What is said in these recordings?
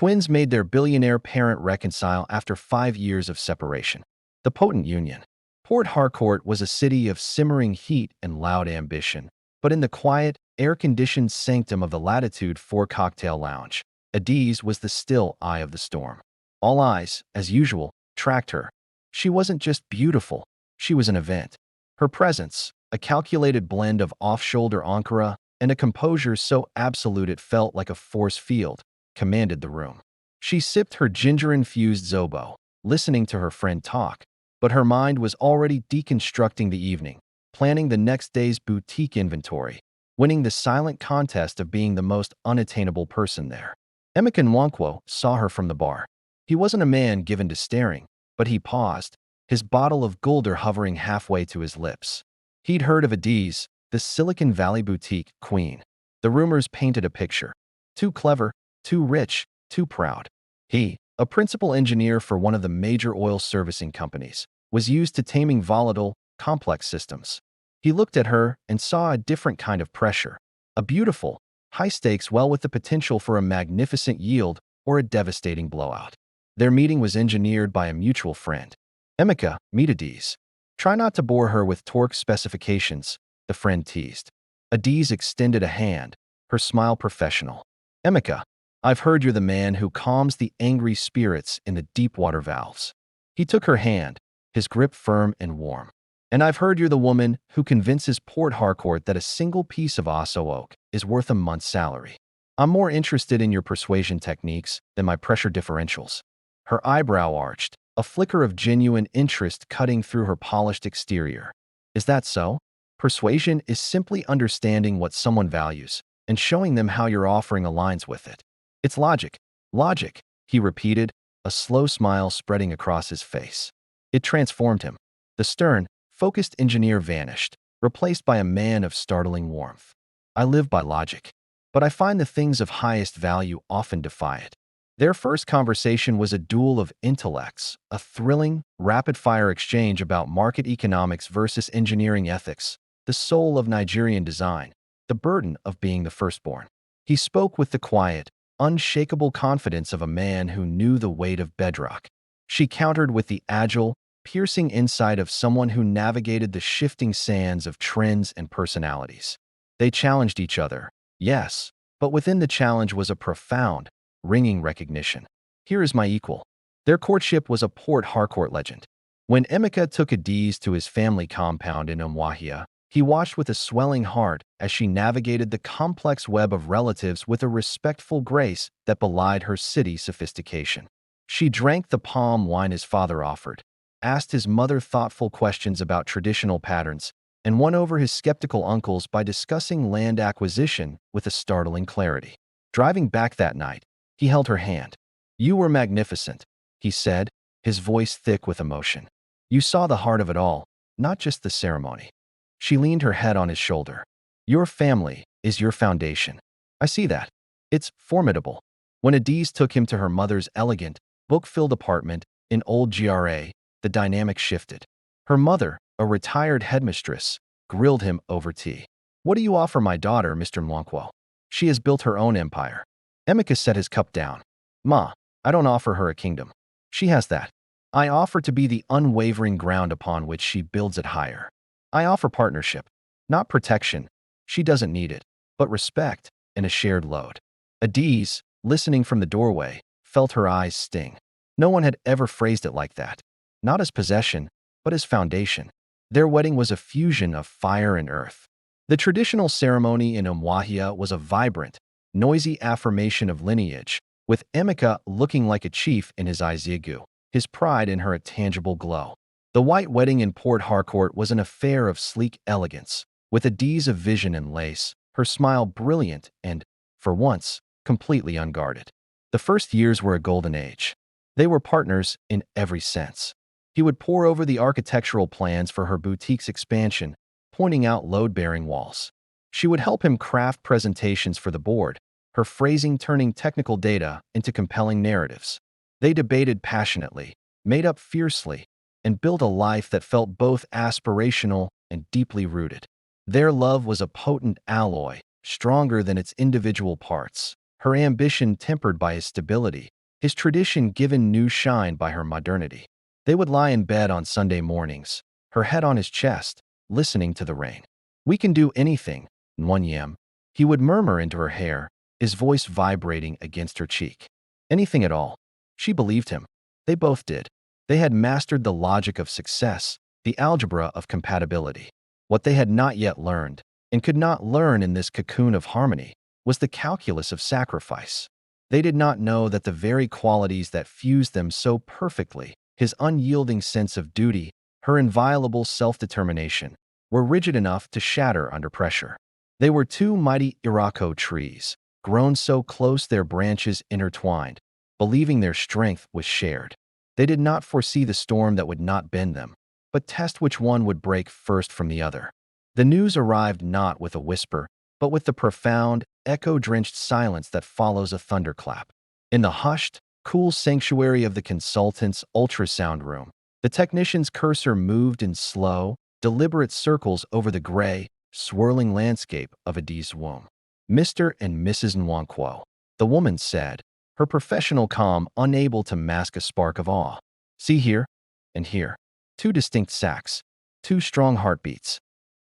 twins made their billionaire parent reconcile after 5 years of separation. The potent union. Port Harcourt was a city of simmering heat and loud ambition, but in the quiet, air-conditioned sanctum of the Latitude 4 cocktail lounge, Adiz was the still eye of the storm. All eyes, as usual, tracked her. She wasn't just beautiful, she was an event. Her presence, a calculated blend of off-shoulder ankara and a composure so absolute it felt like a force field, commanded the room. She sipped her ginger-infused zobo, listening to her friend talk, but her mind was already deconstructing the evening, planning the next day's boutique inventory, winning the silent contest of being the most unattainable person there. Emeka Nwankwo saw her from the bar. He wasn't a man given to staring, but he paused, his bottle of Gulder hovering halfway to his lips. He'd heard of Adiz, the Silicon Valley boutique queen. The rumors painted a picture. Too clever, too rich, too proud. He, a principal engineer for one of the major oil servicing companies, was used to taming volatile, complex systems. He looked at her and saw a different kind of pressure. A beautiful, high-stakes well with the potential for a magnificent yield or a devastating blowout. Their meeting was engineered by a mutual friend. Emeka, meet Adiz. Try not to bore her with torque specifications, the friend teased. Adiz extended a hand, her smile professional. Emeka, I've heard you're the man who calms the angry spirits in the deep-water valves. He took her hand, his grip firm and warm. And I've heard you're the woman who convinces Port Harcourt that a single piece of Osso oak is worth a month's salary. I'm more interested in your persuasion techniques than my pressure differentials. Her eyebrow arched, a flicker of genuine interest cutting through her polished exterior. Is that so? Persuasion is simply understanding what someone values and showing them how your offering aligns with it. It's logic. Logic, he repeated, a slow smile spreading across his face. It transformed him. The stern, focused engineer vanished, replaced by a man of startling warmth. I live by logic, but I find the things of highest value often defy it. Their first conversation was a duel of intellects, a thrilling, rapid-fire exchange about market economics versus engineering ethics, the soul of Nigerian design, the burden of being the firstborn. He spoke with the quiet, unshakable confidence of a man who knew the weight of bedrock. She countered with the agile, piercing insight of someone who navigated the shifting sands of trends and personalities. They challenged each other, yes, but within the challenge was a profound, ringing recognition. Here is my equal. Their courtship was a Port Harcourt legend. When Emeka took Adiz to his family compound in Umuahia, he watched with a swelling heart as she navigated the complex web of relatives with a respectful grace that belied her city sophistication. She drank the palm wine his father offered, asked his mother thoughtful questions about traditional patterns, and won over his skeptical uncles by discussing land acquisition with a startling clarity. Driving back that night, he held her hand. You were magnificent, he said, his voice thick with emotion. You saw the heart of it all, not just the ceremony. She leaned her head on his shoulder. Your family is your foundation. I see that. It's formidable. When Adiz took him to her mother's elegant, book-filled apartment in Old GRA, the dynamic shifted. Her mother, a retired headmistress, grilled him over tea. What do you offer my daughter, Mr. Nwankwo? She has built her own empire. Emeka set his cup down. Ma, I don't offer her a kingdom. She has that. I offer to be the unwavering ground upon which she builds it higher. I offer partnership, not protection. She doesn't need it, but respect and a shared load. Adiz, listening from the doorway, felt her eyes sting. No one had ever phrased it like that. Not as possession, but as foundation. Their wedding was a fusion of fire and earth. The traditional ceremony in Umuahia was a vibrant, noisy affirmation of lineage, with Emeka looking like a chief in his Iziagu, his pride in her a tangible glow. The white wedding in Port Harcourt was an affair of sleek elegance, with Adiz of vision and lace, her smile brilliant and, for once, completely unguarded. The first years were a golden age. They were partners in every sense. He would pore over the architectural plans for her boutique's expansion, pointing out load-bearing walls. She would help him craft presentations for the board, her phrasing turning technical data into compelling narratives. They debated passionately, made up fiercely, and built a life that felt both aspirational and deeply rooted. Their love was a potent alloy, stronger than its individual parts, her ambition tempered by his stability, his tradition given new shine by her modernity. They would lie in bed on Sunday mornings, her head on his chest, listening to the rain. "We can do anything, Nguyen," he would murmur into her hair, his voice vibrating against her cheek. Anything at all. She believed him. They both did. They had mastered the logic of success, the algebra of compatibility. What they had not yet learned, and could not learn in this cocoon of harmony, was the calculus of sacrifice. They did not know that the very qualities that fused them so perfectly, his unyielding sense of duty, her inviolable self-determination, were rigid enough to shatter under pressure. They were two mighty Irako trees, grown so close their branches intertwined, believing their strength was shared. They did not foresee the storm that would not bend them, but test which one would break first from the other. The news arrived not with a whisper, but with the profound, echo-drenched silence that follows a thunderclap. In the hushed, cool sanctuary of the consultant's ultrasound room, the technician's cursor moved in slow, deliberate circles over the gray, swirling landscape of Adi's womb. "Mr. and Mrs. Nwankwo," the woman said, her professional calm unable to mask a spark of awe. "See here, and here. Two distinct sacs, two strong heartbeats.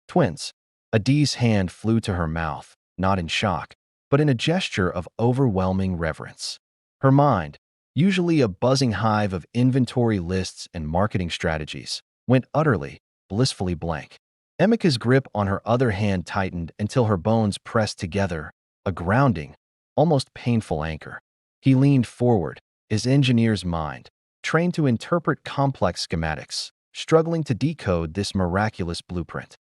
Twins." Adi's hand flew to her mouth, not in shock, but in a gesture of overwhelming reverence. Her mind, usually a buzzing hive of inventory lists and marketing strategies, went utterly, blissfully blank. Emika's grip on her other hand tightened until her bones pressed together, a grounding, almost painful anchor. He leaned forward, his engineer's mind, trained to interpret complex schematics, struggling to decode this miraculous blueprint.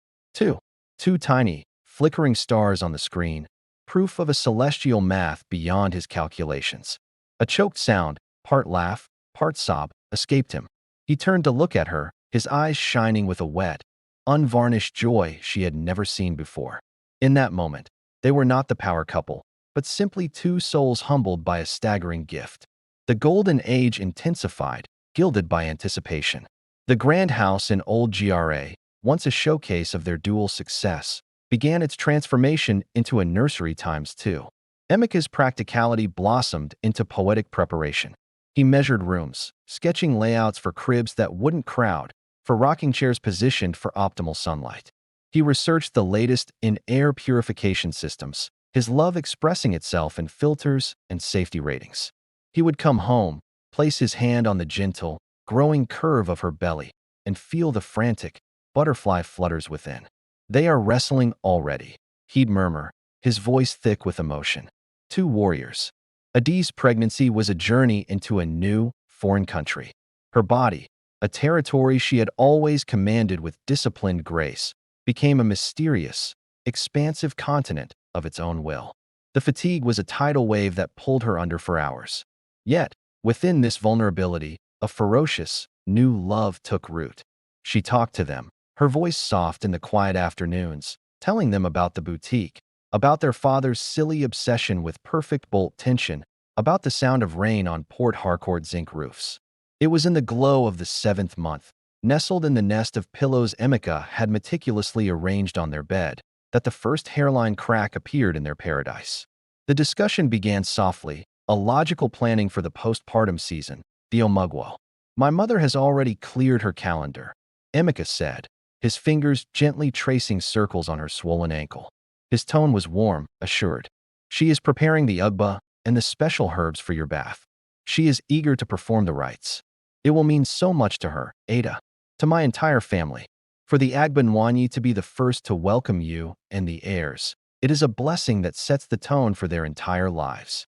Two tiny, flickering stars on the screen, proof of a celestial math beyond his calculations. A choked sound, part laugh, part sob, escaped him. He turned to look at her, his eyes shining with a wet, unvarnished joy she had never seen before. In that moment, they were not the power couple, but simply two souls humbled by a staggering gift. The golden age intensified, gilded by anticipation. The grand house in Old GRA, once a showcase of their dual success, began its transformation into a nursery ×2. Emika's practicality blossomed into poetic preparation. He measured rooms, sketching layouts for cribs that wouldn't crowd, for rocking chairs positioned for optimal sunlight. He researched the latest in air purification systems, his love expressing itself in filters and safety ratings. He would come home, place his hand on the gentle, growing curve of her belly, and feel the frantic, butterfly flutters within. "They are wrestling already," he'd murmur, his voice thick with emotion. Two warriors. Adi's pregnancy was a journey into a new, foreign country. Her body, a territory she had always commanded with disciplined grace, became a mysterious, expansive continent of its own will. The fatigue was a tidal wave that pulled her under for hours. Yet, within this vulnerability, a ferocious, new love took root. She talked to them, her voice soft in the quiet afternoons, telling them about the boutique, about their father's silly obsession with perfect bolt tension, about the sound of rain on Port Harcourt zinc roofs. It was in the glow of the 7th month, nestled in the nest of pillows Emika had meticulously arranged on their bed, that the first hairline crack appeared in their paradise. The discussion began softly, a logical planning for the postpartum season, the Omugwo. "My mother has already cleared her calendar," Emika said, his fingers gently tracing circles on her swollen ankle. His tone was warm, assured. "She is preparing the ugba and the special herbs for your bath. She is eager to perform the rites. It will mean so much to her, Ada, to my entire family. For the Agbanwanyi to be the first to welcome you and the heirs, it is a blessing that sets the tone for their entire lives."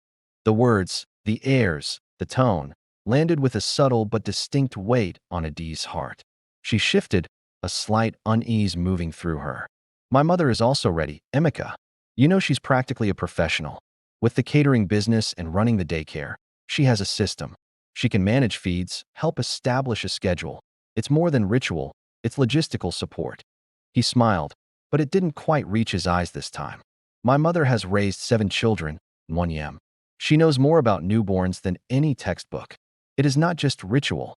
The words, the heirs, the tone, landed with a subtle but distinct weight on Adi's heart. She shifted, a slight unease moving through her. "My mother is also ready, Emika. You know she's practically a professional. With the catering business and running the daycare, she has a system. She can manage feeds, help establish a schedule. It's more than ritual, it's logistical support." He smiled, but it didn't quite reach his eyes this time. "My mother has raised 7 children, Nguyen. She knows more about newborns than any textbook. It is not just ritual.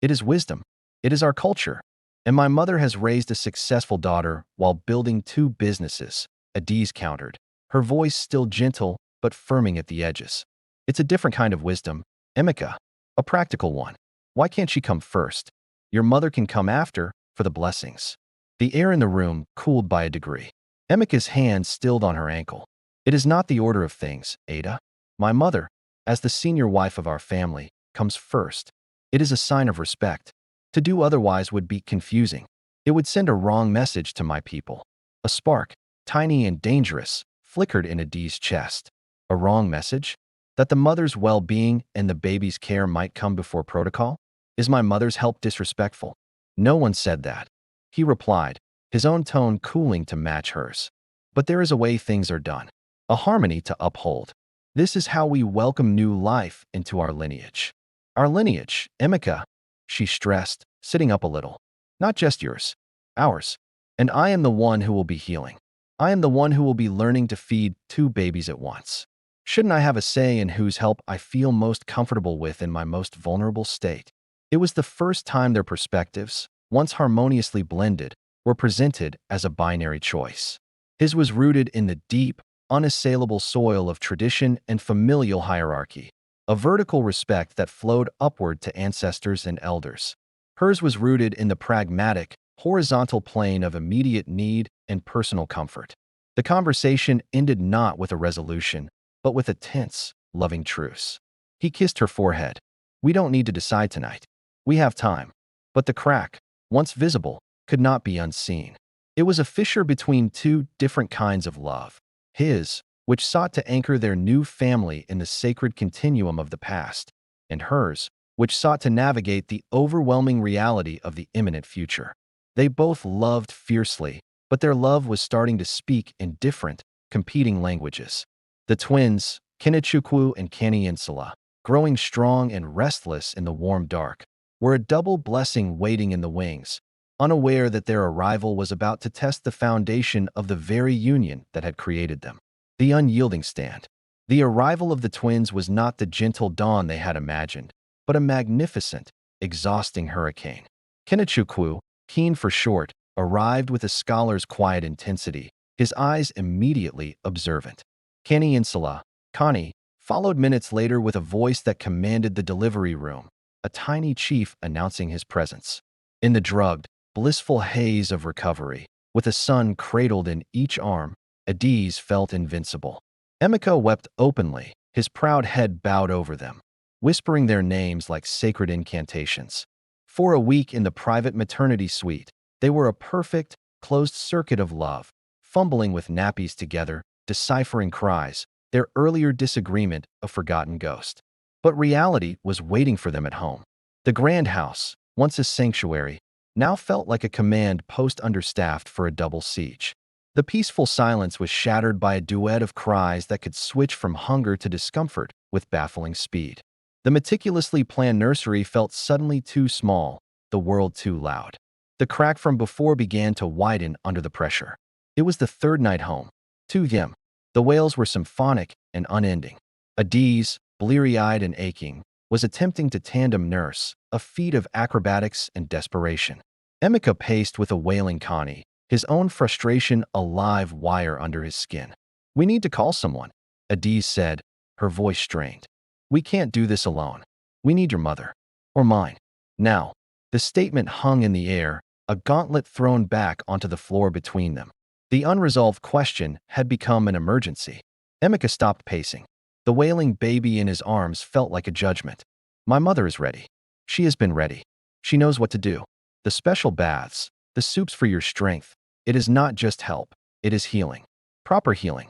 It is wisdom. It is our culture. And my mother has raised a successful daughter while building 2 businesses," Adiz countered, her voice still gentle but firming at the edges. It's a different kind of wisdom, Emika, a practical one. Why can't she come first? Your mother can come after, for the blessings. The air in the room cooled by a degree. Emika's hand stilled on her ankle. It is not the order of things, Ada. My mother, as the senior wife of our family, comes first. It is a sign of respect. To do otherwise would be confusing. It would send a wrong message to my people. A spark, tiny and dangerous, flickered in Adi's chest. A wrong message? That the mother's well-being and the baby's care might come before protocol? Is my mother's help disrespectful? No one said that. He replied, his own tone cooling to match hers. But there is a way things are done. A harmony to uphold. This is how we welcome new life into our lineage. Our lineage, Emika, she stressed, sitting up a little. Not just yours. Ours. And I am the one who will be healing. I am the one who will be learning to feed 2 babies at once. Shouldn't I have a say in whose help I feel most comfortable with in my most vulnerable state? It was the first time their perspectives, once harmoniously blended, were presented as a binary choice. His was rooted in the deep, unassailable soil of tradition and familial hierarchy, a vertical respect that flowed upward to ancestors and elders. Hers was rooted in the pragmatic, horizontal plane of immediate need and personal comfort. The conversation ended not with a resolution, but with a tense, loving truce. He kissed her forehead. We don't need to decide tonight. We have time. But the crack, once visible, could not be unseen. It was a fissure between 2 different kinds of love. His, which sought to anchor their new family in the sacred continuum of the past, and hers, which sought to navigate the overwhelming reality of the imminent future. They both loved fiercely, but their love was starting to speak in different, competing languages. The twins, Kenichukwu and Kaniinsula, growing strong and restless in the warm dark, were a double blessing waiting in the wings, unaware that their arrival was about to test the foundation of the very union that had created them. The unyielding stand. The arrival of the twins was not the gentle dawn they had imagined, but a magnificent, exhausting hurricane. Kenichukwu, keen for short, arrived with a scholar's quiet intensity, his eyes immediately observant. Kaniinsula, Connie, followed minutes later with a voice that commanded the delivery room, a tiny chief announcing his presence. In the drugged, blissful haze of recovery, with a son cradled in each arm, Adiz felt invincible. Emika wept openly, his proud head bowed over them, whispering their names like sacred incantations. For a week in the private maternity suite, they were a perfect, closed circuit of love, fumbling with nappies together, deciphering cries, their earlier disagreement a forgotten ghost. But reality was waiting for them at home. The grand house, once a sanctuary, now felt like a command post understaffed for a double siege. The peaceful silence was shattered by a duet of cries that could switch from hunger to discomfort with baffling speed. The meticulously planned nursery felt suddenly too small, the world too loud. The crack from before began to widen under the pressure. It was the 3rd night home. 2 yem. The wails were symphonic and unending. Adiz, bleary-eyed and aching, was attempting to tandem nurse, a feat of acrobatics and desperation. Emika paced with a wailing Connie, his own frustration a live wire under his skin. We need to call someone, Adiz said, her voice strained. We can't do this alone. We need your mother. Or mine. Now. The statement hung in the air, a gauntlet thrown back onto the floor between them. The unresolved question had become an emergency. Emika stopped pacing. The wailing baby in his arms felt like a judgment. My mother is ready. She has been ready. She knows what to do. The special baths, the soups for your strength. It is not just help. It is healing. Proper healing.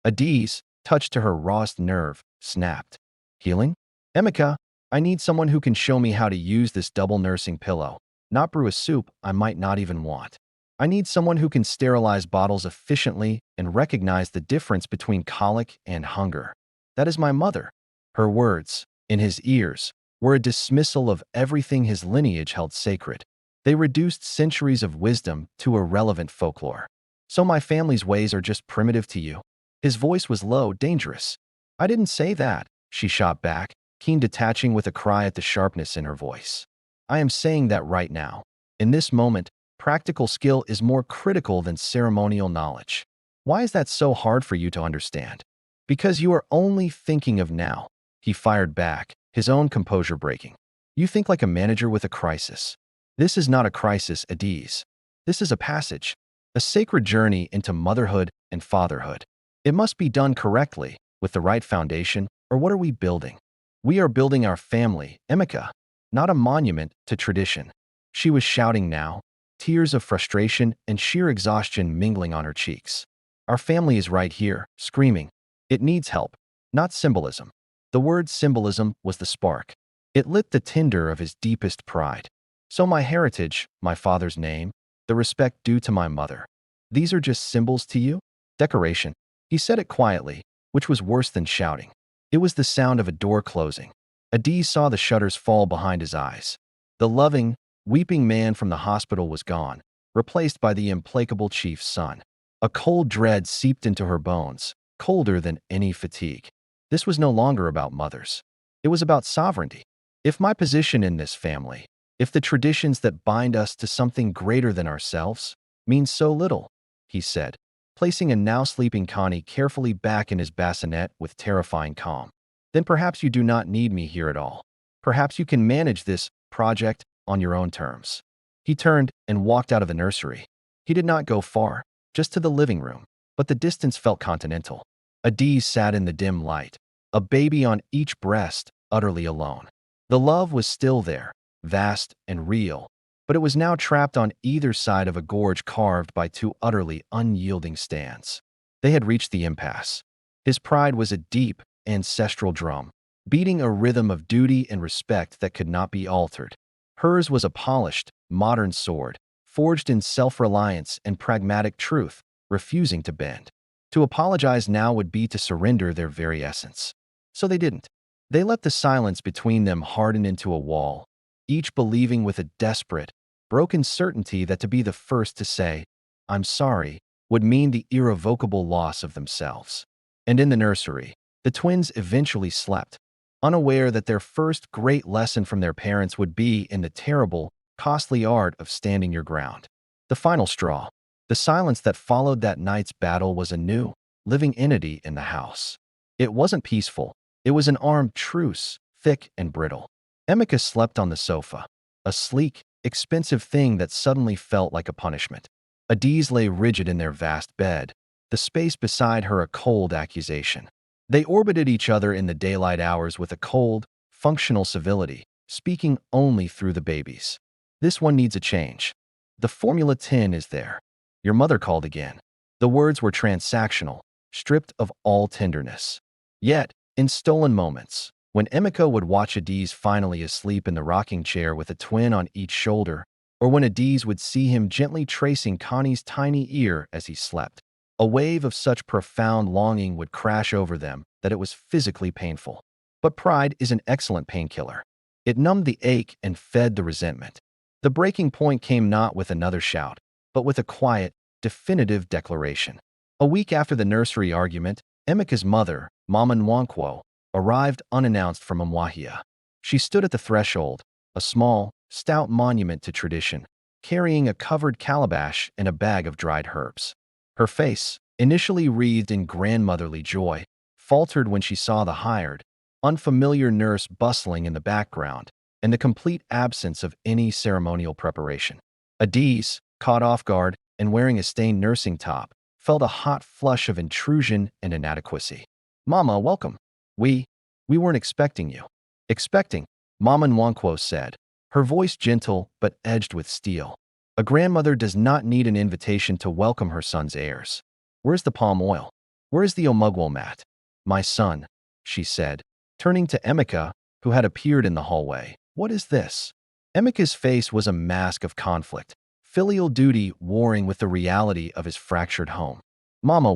Adiz, touched to her rawest nerve, snapped. Healing? Emika, I need someone who can show me how to use this double nursing pillow, not brew a soup I might not even want. I need someone who can sterilize bottles efficiently and recognize the difference between colic and hunger. That is my mother. Her words, in his ears, were a dismissal of everything his lineage held sacred. They reduced centuries of wisdom to irrelevant folklore. So my family's ways are just primitive to you? His voice was low, dangerous. I didn't say that, she shot back, keen detaching with a cry at the sharpness in her voice. I am saying that right now. In this moment, practical skill is more critical than ceremonial knowledge. Why is that so hard for you to understand? Because you are only thinking of now, he fired back, his own composure breaking. You think like a manager with a crisis. This is not a crisis, Adiz. This is a passage, a sacred journey into motherhood and fatherhood. It must be done correctly, with the right foundation, or what are we building? We are building our family, Emeka, not a monument to tradition. She was shouting now, tears of frustration and sheer exhaustion mingling on her cheeks. Our family is right here, screaming. It needs help, not symbolism. The word symbolism was the spark. It lit the tinder of his deepest pride. So my heritage, my father's name, the respect due to my mother, these are just symbols to you? Decoration. He said it quietly, which was worse than shouting. It was the sound of a door closing. Adiz saw the shutters fall behind his eyes. The loving, weeping man from the hospital was gone, replaced by the implacable chief's son. A cold dread seeped into her bones, colder than any fatigue. This was no longer about mothers. It was about sovereignty. If my position in this family, if the traditions that bind us to something greater than ourselves, mean so little, he said, placing a now sleeping Connie carefully back in his bassinet with terrifying calm, then perhaps you do not need me here at all. Perhaps you can manage this project on your own terms. He turned and walked out of the nursery. He did not go far, just to the living room, but the distance felt continental. Adiz sat in the dim light, a baby on each breast, utterly alone. The love was still there, vast and real, but it was now trapped on either side of a gorge carved by two utterly unyielding stands. They had reached the impasse. His pride was a deep, ancestral drum, beating a rhythm of duty and respect that could not be altered. Hers was a polished, modern sword, forged in self-reliance and pragmatic truth, refusing to bend. To apologize now would be to surrender their very essence. So they didn't. They let the silence between them harden into a wall, each believing with a desperate, broken certainty that to be the first to say, "I'm sorry," would mean the irrevocable loss of themselves. And in the nursery, the twins eventually slept, unaware that their first great lesson from their parents would be in the terrible, costly art of standing your ground. The final straw, the silence that followed that night's battle, was a new, living entity in the house. It wasn't peaceful. It was an armed truce, thick and brittle. Emeka slept on the sofa, a sleek, expensive thing that suddenly felt like a punishment. Adiz lay rigid in their vast bed, the space beside her a cold accusation. They orbited each other in the daylight hours with a cold, functional civility, speaking only through the babies. This one needs a change. The Formula 10 is there. Your mother called again. The words were transactional, stripped of all tenderness. Yet, in stolen moments, when Emeka would watch Adiz finally asleep in the rocking chair with a twin on each shoulder, or when Adiz would see him gently tracing Connie's tiny ear as he slept, a wave of such profound longing would crash over them that it was physically painful. But pride is an excellent painkiller. It numbed the ache and fed the resentment. The breaking point came not with another shout, but with a quiet, definitive declaration. A week after the nursery argument, Emeka's mother, Mama Nwankwo, arrived unannounced from Umuahia. She stood at the threshold, a small, stout monument to tradition, carrying a covered calabash and a bag of dried herbs. Her face, initially wreathed in grandmotherly joy, faltered when she saw the hired, unfamiliar nurse bustling in the background and the complete absence of any ceremonial preparation. Adiz, caught off guard and wearing a stained nursing top, felt a hot flush of intrusion and inadequacy. "Mama, welcome. We weren't expecting you." "Expecting," Mama Nwankwo said, her voice gentle but edged with steel. "A grandmother does not need an invitation to welcome her son's heirs. Where's the palm oil? Where's the omugwo mat?" "My son," she said, turning to Emeka, who had appeared in the hallway. "What is this?" Emeka's face was a mask of conflict, filial duty warring with the reality of his fractured home. "Mama,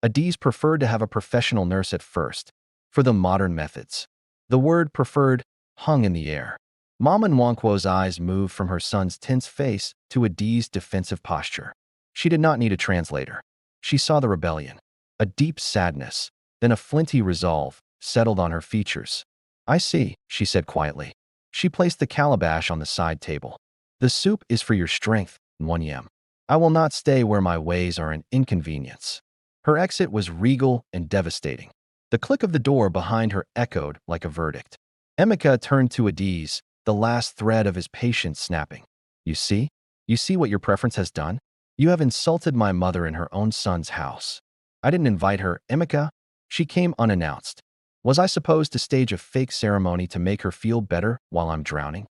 Adiz preferred to have a professional nurse at first, for the modern methods." The word "preferred" hung in the air. Mama Nwankwo's eyes moved from her son's tense face to Adiz's defensive posture. She did not need a translator. She saw the rebellion. A deep sadness, then a flinty resolve, settled on her features. "I see," she said quietly. She placed the calabash on the side table. "The soup is for your strength, Nwanyem. I will not stay where my ways are an inconvenience." Her exit was regal and devastating. The click of the door behind her echoed like a verdict. Emeka turned to Adiz, the last thread of his patience snapping. You see? You see what your preference has done? You have insulted my mother in her own son's house. I didn't invite her, Emeka. She came unannounced. Was I supposed to stage a fake ceremony to make her feel better while I'm drowning?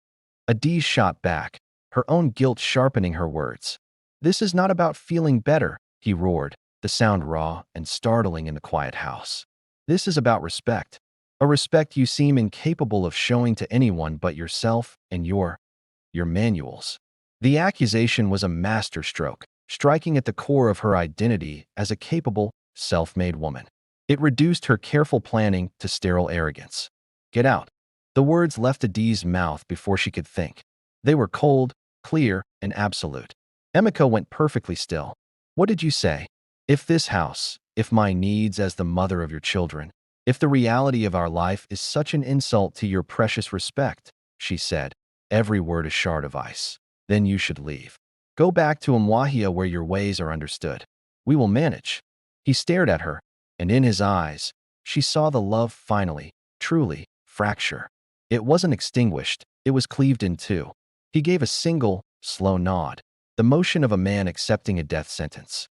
Adiz shot back, her own guilt sharpening her words. This is not about feeling better, he roared, the sound raw and startling in the quiet house. This is about respect, a respect you seem incapable of showing to anyone but yourself and your manuals. The accusation was a masterstroke, striking at the core of her identity as a capable, self-made woman. It reduced her careful planning to sterile arrogance. Get out. The words left Adiz's mouth before she could think. They were cold, clear, and absolute. Emeka went perfectly still. What did you say? If this house, if my needs as the mother of your children, if the reality of our life is such an insult to your precious respect, she said, every word a shard of ice, then you should leave. Go back to Mwahia where your ways are understood. We will manage. He stared at her, and in his eyes, she saw the love finally, truly, fracture. It wasn't extinguished, it was cleaved in two. He gave a single, slow nod, the motion of a man accepting a death sentence.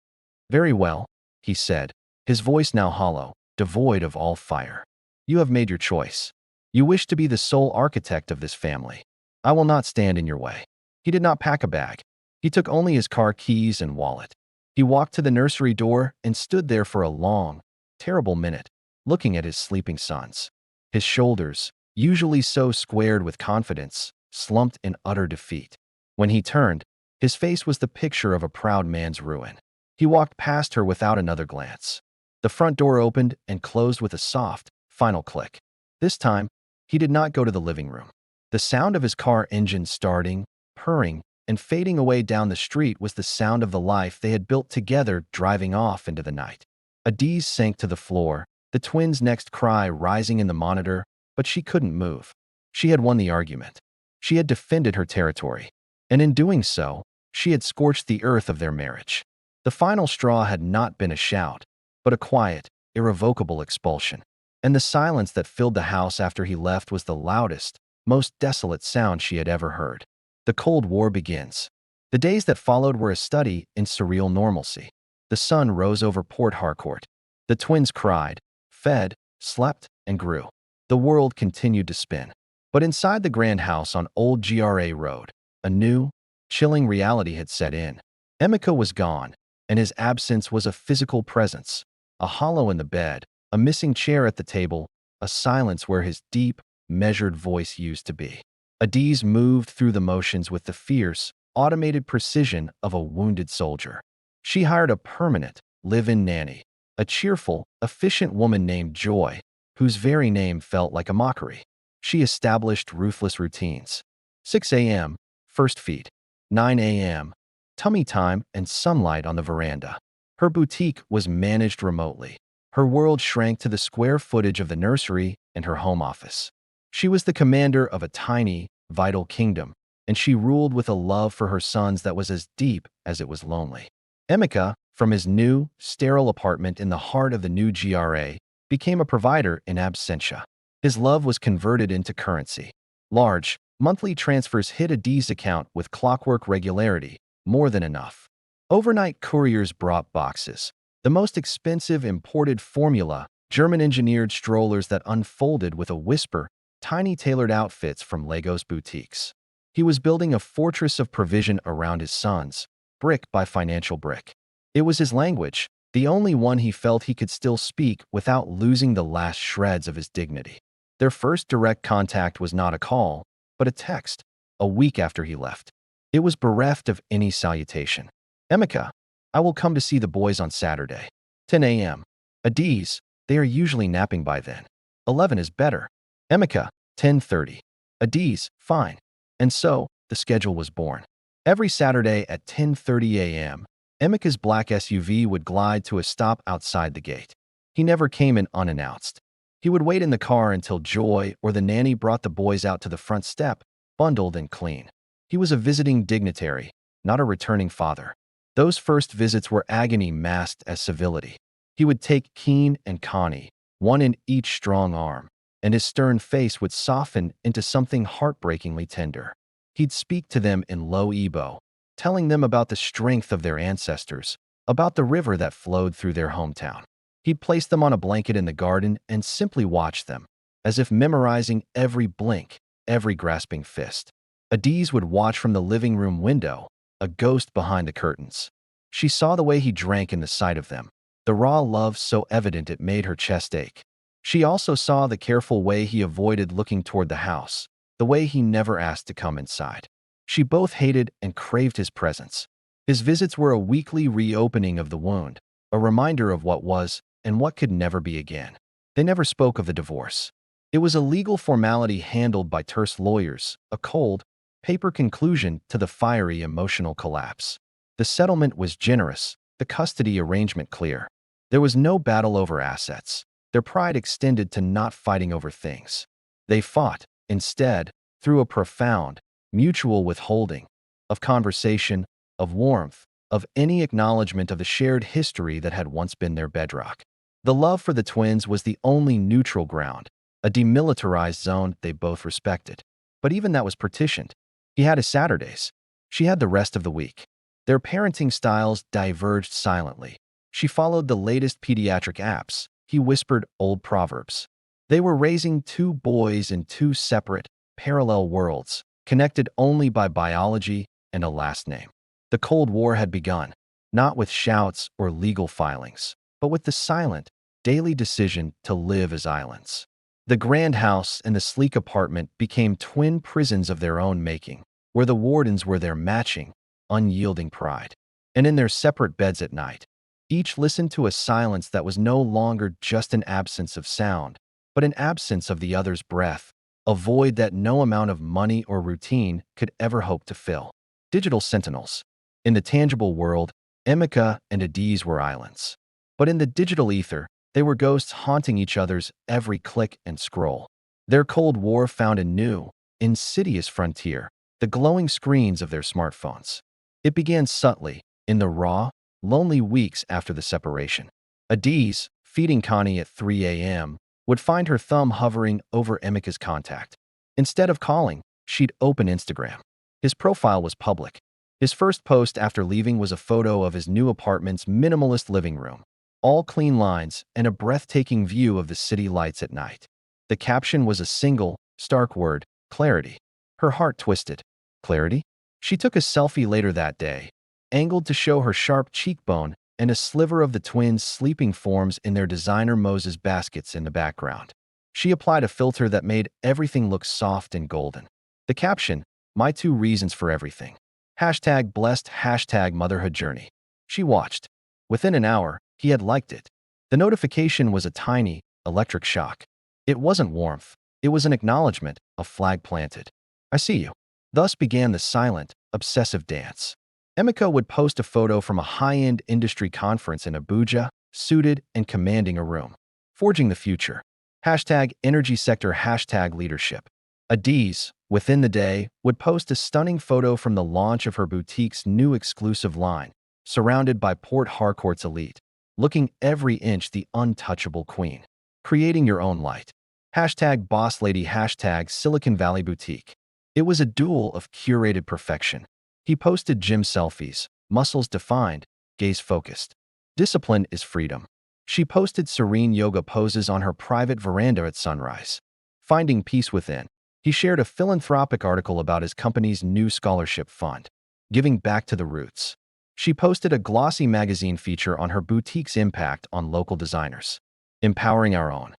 Very well, he said, his voice now hollow, devoid of all fire. You have made your choice. You wish to be the sole architect of this family. I will not stand in your way. He did not pack a bag. He took only his car keys and wallet. He walked to the nursery door and stood there for a long, terrible minute, looking at his sleeping sons. His shoulders, usually so squared with confidence, slumped in utter defeat. When he turned, his face was the picture of a proud man's ruin. He walked past her without another glance. The front door opened and closed with a soft, final click. This time, he did not go to the living room. The sound of his car engine starting, purring, and fading away down the street was the sound of the life they had built together driving off into the night. Adiz sank to the floor, the twins' next cry rising in the monitor, but she couldn't move. She had won the argument. She had defended her territory, and in doing so, she had scorched the earth of their marriage. The final straw had not been a shout, but a quiet, irrevocable expulsion. And the silence that filled the house after he left was the loudest, most desolate sound she had ever heard. The Cold War begins. The days that followed were a study in surreal normalcy. The sun rose over Port Harcourt. The twins cried, fed, slept, and grew. The world continued to spin. But inside the grand house on Old GRA Road, a new, chilling reality had set in. Emeka was gone, and his absence was a physical presence. A hollow in the bed, a missing chair at the table, a silence where his deep, measured voice used to be. Adiz moved through the motions with the fierce, automated precision of a wounded soldier. She hired a permanent, live-in nanny, a cheerful, efficient woman named Joy, whose very name felt like a mockery. She established ruthless routines. 6 a.m., first feed. 9 a.m., tummy time and sunlight on the veranda. Her boutique was managed remotely. Her world shrank to the square footage of the nursery and her home office. She was the commander of a tiny, vital kingdom, and she ruled with a love for her sons that was as deep as it was lonely. Emeka, from his new, sterile apartment in the heart of the new GRA, became a provider in absentia. His love was converted into currency. Large, monthly transfers hit Adiz's account with clockwork regularity, more than enough. Overnight couriers brought boxes. The most expensive imported formula, German-engineered strollers that unfolded with a whisper, tiny tailored outfits from Lagos boutiques. He was building a fortress of provision around his sons, brick by financial brick. It was his language, the only one he felt he could still speak without losing the last shreds of his dignity. Their first direct contact was not a call, but a text, a week after he left. It was bereft of any salutation. Emeka, I will come to see the boys on Saturday. 10 a.m. Adiz, they are usually napping by then. 11 is better. Emeka, 10:30. Adiz, fine. And so, the schedule was born. Every Saturday at 10:30 a.m., Emeka's black SUV would glide to a stop outside the gate. He never came in unannounced. He would wait in the car until Joy or the nanny brought the boys out to the front step, bundled and clean. He was a visiting dignitary, not a returning father. Those first visits were agony masked as civility. He would take Keen and Connie, one in each strong arm, and his stern face would soften into something heartbreakingly tender. He'd speak to them in low Igbo, telling them about the strength of their ancestors, about the river that flowed through their hometown. He'd place them on a blanket in the garden and simply watch them, as if memorizing every blink, every grasping fist. Adiz would watch from the living room window, a ghost behind the curtains. She saw the way he drank in the sight of them, the raw love so evident it made her chest ache. She also saw the careful way he avoided looking toward the house, the way he never asked to come inside. She both hated and craved his presence. His visits were a weekly reopening of the wound, a reminder of what was and what could never be again. They never spoke of the divorce. It was a legal formality handled by terse lawyers, a cold, paper conclusion to the fiery emotional collapse. The settlement was generous, the custody arrangement clear. There was no battle over assets. Their pride extended to not fighting over things. They fought, instead, through a profound, mutual withholding of conversation, of warmth, of any acknowledgement of the shared history that had once been their bedrock. The love for the twins was the only neutral ground, a demilitarized zone they both respected. But even that was partitioned. He had his Saturdays. She had the rest of the week. Their parenting styles diverged silently. She followed the latest pediatric apps. He whispered old proverbs. They were raising two boys in two separate, parallel worlds, connected only by biology and a last name. The Cold War had begun, not with shouts or legal filings, but with the silent, daily decision to live as islands. The grand house and the sleek apartment became twin prisons of their own making, where the wardens were their matching, unyielding pride. And in their separate beds at night, each listened to a silence that was no longer just an absence of sound, but an absence of the other's breath, a void that no amount of money or routine could ever hope to fill. Digital sentinels. In the tangible world, Emeka and Adiz were islands. But in the digital ether, they were ghosts haunting each other's every click and scroll. Their Cold War found a new, insidious frontier, the glowing screens of their smartphones. It began subtly, in the raw, lonely weeks after the separation. Adiz, feeding Connie at 3 a.m., would find her thumb hovering over Emeka's contact. Instead of calling, she'd open Instagram. His profile was public. His first post after leaving was a photo of his new apartment's minimalist living room, all clean lines and a breathtaking view of the city lights at night. The caption was a single, stark word, clarity. Her heart twisted. Clarity? She took a selfie later that day, angled to show her sharp cheekbone and a sliver of the twins' sleeping forms in their designer Moses baskets in the background. She applied a filter that made everything look soft and golden. The caption, my two reasons for everything. Hashtag blessed, hashtag motherhood journey. She watched. Within an hour, he had liked it. The notification was a tiny, electric shock. It wasn't warmth. It was an acknowledgement, a flag planted. I see you. Thus began the silent, obsessive dance. Emeka would post a photo from a high-end industry conference in Abuja, suited and commanding a room. Forging the future. Hashtag energy sector, hashtag leadership. Adiz, within the day, would post a stunning photo from the launch of her boutique's new exclusive line, surrounded by Port Harcourt's elite, looking every inch the untouchable queen. Creating your own light. Hashtag boss lady, hashtag Silicon Valley boutique. It was a duel of curated perfection. He posted gym selfies, muscles defined, gaze focused. Discipline is freedom. She posted serene yoga poses on her private veranda at sunrise. Finding peace within. He shared a philanthropic article about his company's new scholarship fund, giving back to the roots. She posted a glossy magazine feature on her boutique's impact on local designers. Empowering our own.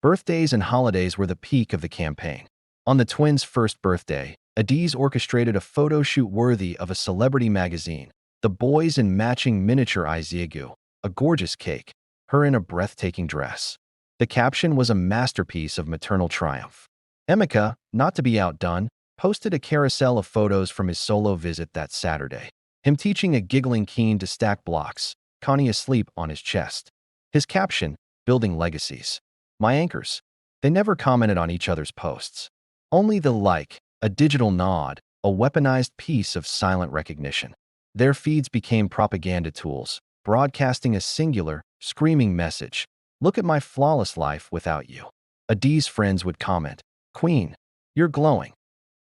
Birthdays and holidays were the peak of the campaign. On the twins' first birthday, Adiz orchestrated a photo shoot worthy of a celebrity magazine, the boys in matching miniature Iziagu, a gorgeous cake, her in a breathtaking dress. The caption was a masterpiece of maternal triumph. Emeka, not to be outdone, posted a carousel of photos from his solo visit that Saturday. Him teaching a giggling Keen to stack blocks, Connie asleep on his chest. His caption, building legacies. My anchors. They never commented on each other's posts. Only the like, a digital nod, a weaponized piece of silent recognition. Their feeds became propaganda tools, broadcasting a singular, screaming message. Look at my flawless life without you. Adi's friends would comment, Queen, you're glowing.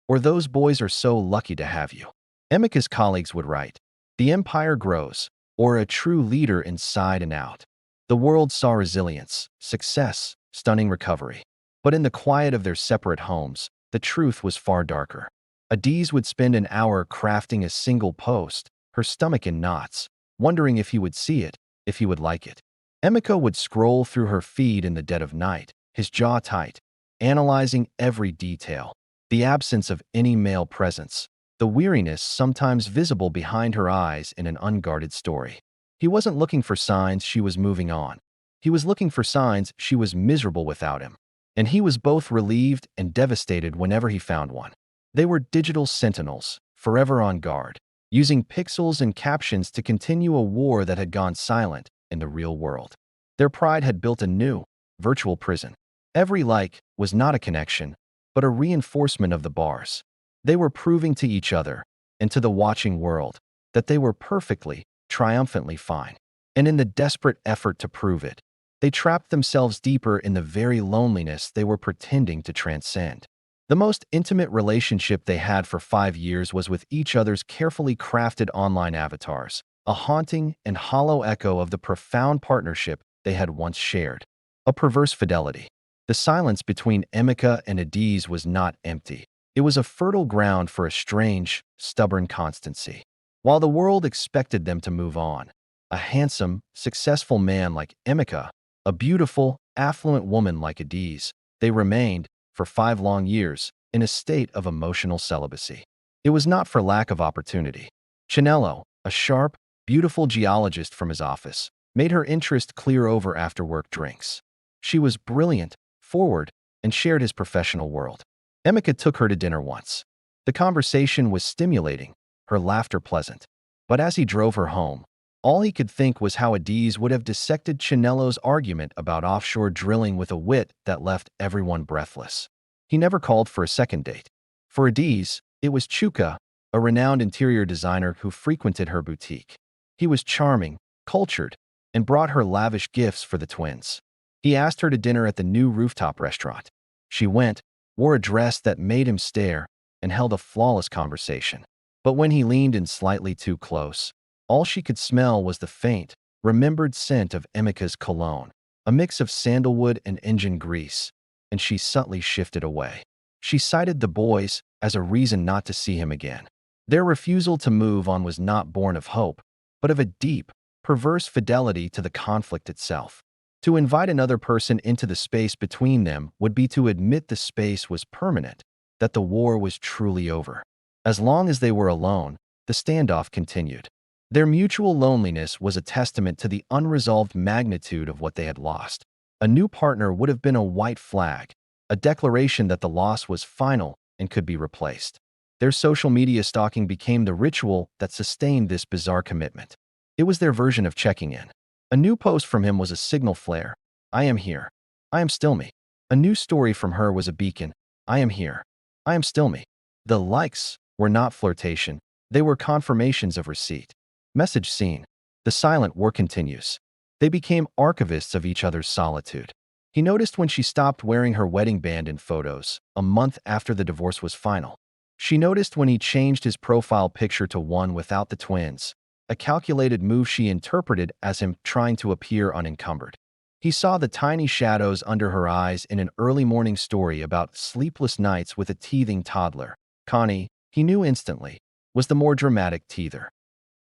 Or those boys are so lucky to have you. Emika's colleagues would write, the empire grows, or a true leader inside and out. The world saw resilience, success, stunning recovery. But in the quiet of their separate homes, the truth was far darker. Adiz would spend an hour crafting a single post, her stomach in knots, wondering if he would see it, if he would like it. Emika would scroll through her feed in the dead of night, his jaw tight, analyzing every detail. The absence of any male presence, the weariness sometimes visible behind her eyes in an unguarded story. He wasn't looking for signs she was moving on. He was looking for signs she was miserable without him. And he was both relieved and devastated whenever he found one. They were digital sentinels, forever on guard, using pixels and captions to continue a war that had gone silent in the real world. Their pride had built a new, virtual prison. Every like was not a connection, but a reinforcement of the bars. They were proving to each other, and to the watching world, that they were perfectly, triumphantly fine. And in the desperate effort to prove it, they trapped themselves deeper in the very loneliness they were pretending to transcend. The most intimate relationship they had for 5 years was with each other's carefully crafted online avatars, a haunting and hollow echo of the profound partnership they had once shared. A perverse fidelity. The silence between Emika and Adiz was not empty. It was a fertile ground for a strange, stubborn constancy. While the world expected them to move on, a handsome, successful man like Emika, a beautiful, affluent woman like Adiz, they remained, for 5 long years, in a state of emotional celibacy. It was not for lack of opportunity. Chinello, a sharp, beautiful geologist from his office, made her interest clear over after-work drinks. She was brilliant, forward, and shared his professional world. Emika took her to dinner once. The conversation was stimulating, her laughter pleasant. But as he drove her home, all he could think was how Adiz would have dissected Chinello's argument about offshore drilling with a wit that left everyone breathless. He never called for a second date. For Adiz, it was Chuka, a renowned interior designer who frequented her boutique. He was charming, cultured, and brought her lavish gifts for the twins. He asked her to dinner at the new rooftop restaurant. She went, wore a dress that made him stare, and held a flawless conversation. But when he leaned in slightly too close, all she could smell was the faint, remembered scent of Emika's cologne, a mix of sandalwood and engine grease, and she subtly shifted away. She cited the boys as a reason not to see him again. Their refusal to move on was not born of hope, but of a deep, perverse fidelity to the conflict itself. To invite another person into the space between them would be to admit the space was permanent, that the war was truly over. As long as they were alone, the standoff continued. Their mutual loneliness was a testament to the unresolved magnitude of what they had lost. A new partner would have been a white flag, a declaration that the loss was final and could be replaced. Their social media stalking became the ritual that sustained this bizarre commitment. It was their version of checking in. A new post from him was a signal flare. I am here. I am still me. A new story from her was a beacon. I am here. I am still me. The likes were not flirtation. They were confirmations of receipt. Message seen. The silent war continues. They became archivists of each other's solitude. He noticed when she stopped wearing her wedding band in photos, a month after the divorce was final. She noticed when he changed his profile picture to one without the twins, a calculated move she interpreted as him trying to appear unencumbered. He saw the tiny shadows under her eyes in an early morning story about sleepless nights with a teething toddler. Connie, he knew instantly, was the more dramatic teether.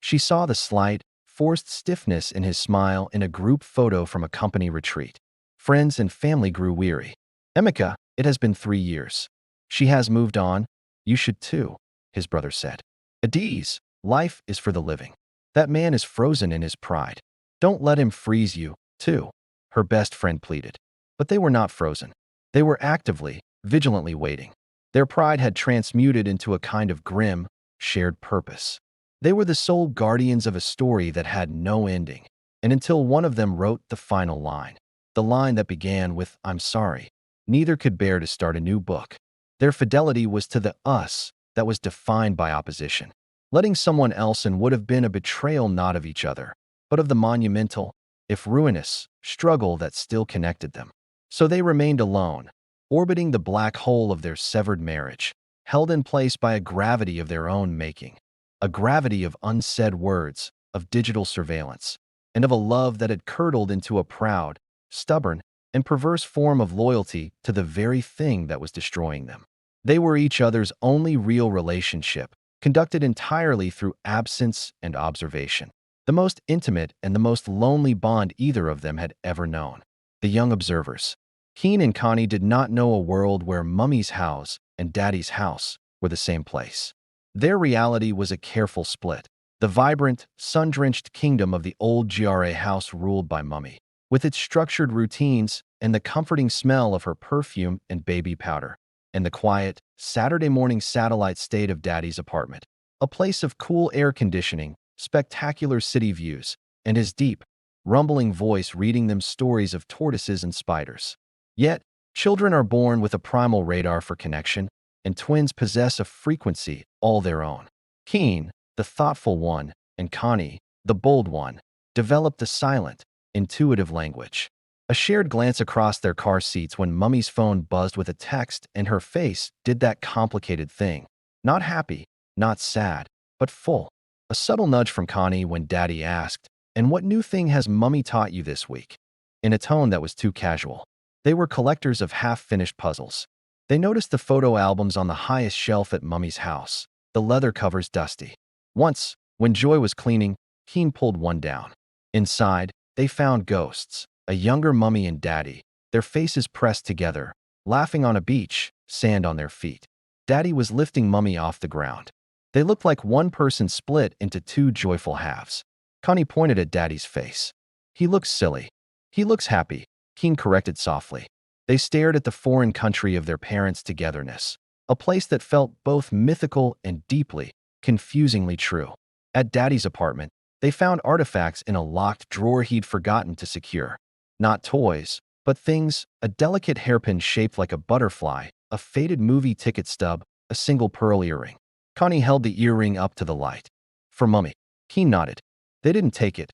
She saw the slight, forced stiffness in his smile in a group photo from a company retreat. Friends and family grew weary. Emika, it has been 3 years. She has moved on. You should too, his brother said. Adiz, life is for the living. That man is frozen in his pride. Don't let him freeze you, too, her best friend pleaded. But they were not frozen. They were actively, vigilantly waiting. Their pride had transmuted into a kind of grim, shared purpose. They were the sole guardians of a story that had no ending, and until one of them wrote the final line, the line that began with, I'm sorry, neither could bear to start a new book. Their fidelity was to the us that was defined by opposition. Letting someone else in would have been a betrayal not of each other, but of the monumental, if ruinous, struggle that still connected them. So they remained alone, orbiting the black hole of their severed marriage, held in place by a gravity of their own making, a gravity of unsaid words, of digital surveillance, and of a love that had curdled into a proud, stubborn, and perverse form of loyalty to the very thing that was destroying them. They were each other's only real relationship, conducted entirely through absence and observation, the most intimate and the most lonely bond either of them had ever known. The young observers. Keen and Connie did not know a world where Mummy's house and Daddy's house were the same place. Their reality was a careful split. The vibrant, sun-drenched kingdom of the old GRA house ruled by Mummy, with its structured routines and the comforting smell of her perfume and baby powder, and the quiet, Saturday morning satellite state of Daddy's apartment, a place of cool air conditioning, spectacular city views, and his deep, rumbling voice reading them stories of tortoises and spiders. Yet, children are born with a primal radar for connection, and twins possess a frequency all their own. Keen, the thoughtful one, and Connie, the bold one, developed the silent, intuitive language. A shared glance across their car seats when Mummy's phone buzzed with a text and her face did that complicated thing. Not happy, not sad, but full. A subtle nudge from Connie when Daddy asked, "And what new thing has Mummy taught you this week?" In a tone that was too casual. They were collectors of half-finished puzzles. They noticed the photo albums on the highest shelf at Mummy's house, the leather covers dusty. Once, when Joy was cleaning, Keen pulled one down. Inside, they found ghosts, a younger Mummy and Daddy, their faces pressed together, laughing on a beach, sand on their feet. Daddy was lifting Mummy off the ground. They looked like one person split into two joyful halves. Connie pointed at Daddy's face. "He looks silly. He looks happy," Keen corrected softly. They stared at the foreign country of their parents' togetherness, a place that felt both mythical and deeply, confusingly true. At Daddy's apartment, they found artifacts in a locked drawer he'd forgotten to secure. Not toys, but things, a delicate hairpin shaped like a butterfly, a faded movie ticket stub, a single pearl earring. Connie held the earring up to the light. "For Mummy." Keen nodded. They didn't take it.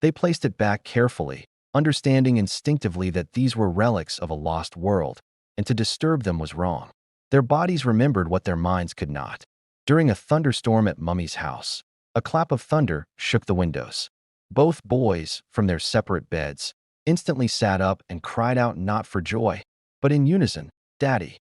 They placed it back carefully, understanding instinctively that these were relics of a lost world, and to disturb them was wrong. Their bodies remembered what their minds could not. During a thunderstorm at Mummy's house, a clap of thunder shook the windows. Both boys, from their separate beds, instantly sat up and cried out not for joy, but in unison, "Daddy."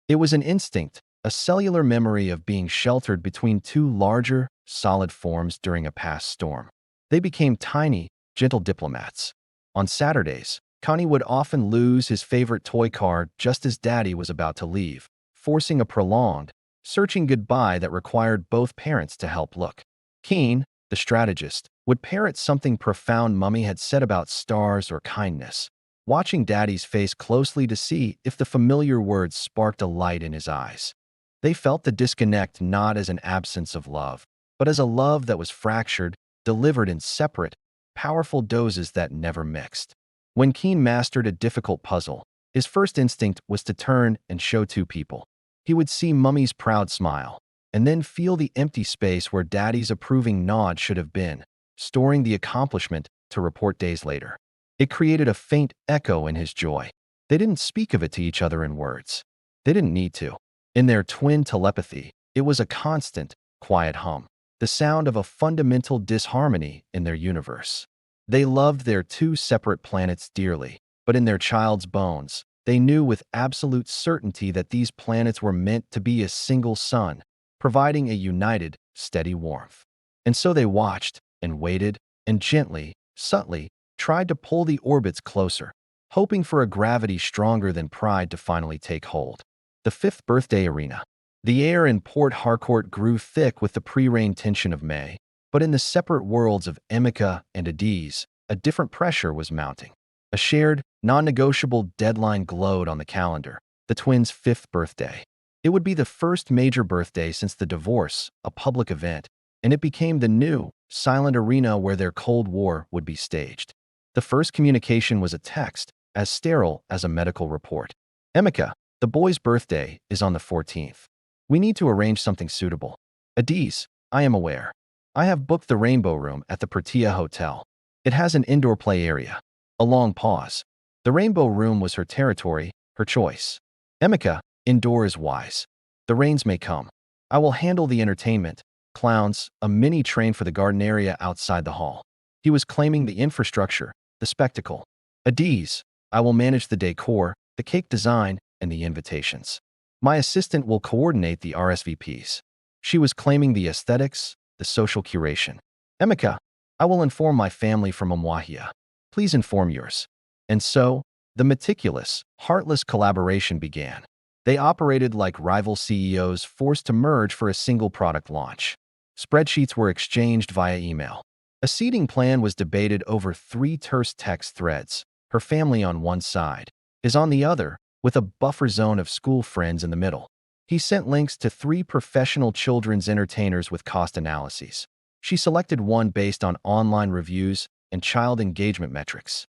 It was an instinct, a cellular memory of being sheltered between two larger, solid forms during a past storm. They became tiny, gentle diplomats. On Saturdays, Connie would often lose his favorite toy car just as Daddy was about to leave, forcing a prolonged, searching goodbye that required both parents to help look. Keen, the strategist, would parrot something profound Mummy had said about stars or kindness, watching Daddy's face closely to see if the familiar words sparked a light in his eyes. They felt the disconnect not as an absence of love, but as a love that was fractured, delivered in separate, powerful doses that never mixed. When Keen mastered a difficult puzzle, his first instinct was to turn and show two people. He would see Mummy's proud smile, and then feel the empty space where Daddy's approving nod should have been, storing the accomplishment to report days later. It created a faint echo in his joy. They didn't speak of it to each other in words. They didn't need to. In their twin telepathy, it was a constant, quiet hum, the sound of a fundamental disharmony in their universe. They loved their two separate planets dearly, but in their child's bones, they knew with absolute certainty that these planets were meant to be a single sun, providing a united, steady warmth. And so they watched, and waited, and gently, subtly, tried to pull the orbits closer, hoping for a gravity stronger than pride to finally take hold. The fifth birthday arena. The air in Port Harcourt grew thick with the pre-rain tension of May, but in the separate worlds of Emeka and Adiz, a different pressure was mounting. A shared, non-negotiable deadline glowed on the calendar, the twins' fifth birthday. It would be the first major birthday since the divorce, a public event, and it became the new, silent arena where their Cold War would be staged. The first communication was a text, as sterile as a medical report. "Emeka, the boy's birthday is on the 14th. We need to arrange something suitable. Adiz, I am aware. I have booked the Rainbow Room at the Pertia Hotel. It has an indoor play area. A long pause. The Rainbow Room was her territory, her choice. Emeka, indoor is wise. The rains may come. I will handle the entertainment, clowns, a mini train for the garden area outside the hall. He was claiming the infrastructure, the spectacle. Adiz, I will manage the decor, the cake design, and the invitations. My assistant will coordinate the RSVPs. She was claiming the aesthetics, the social curation. Emeka, I will inform my family from Umwahia. Please inform yours. And so, the meticulous, heartless collaboration began. They operated like rival CEOs forced to merge for a single product launch. Spreadsheets were exchanged via email. A seating plan was debated over 3 terse text threads, her family on one side, his on the other, with a buffer zone of school friends in the middle. He sent links to 3 professional children's entertainers with cost analyses. She selected one based on online reviews and child engagement metrics.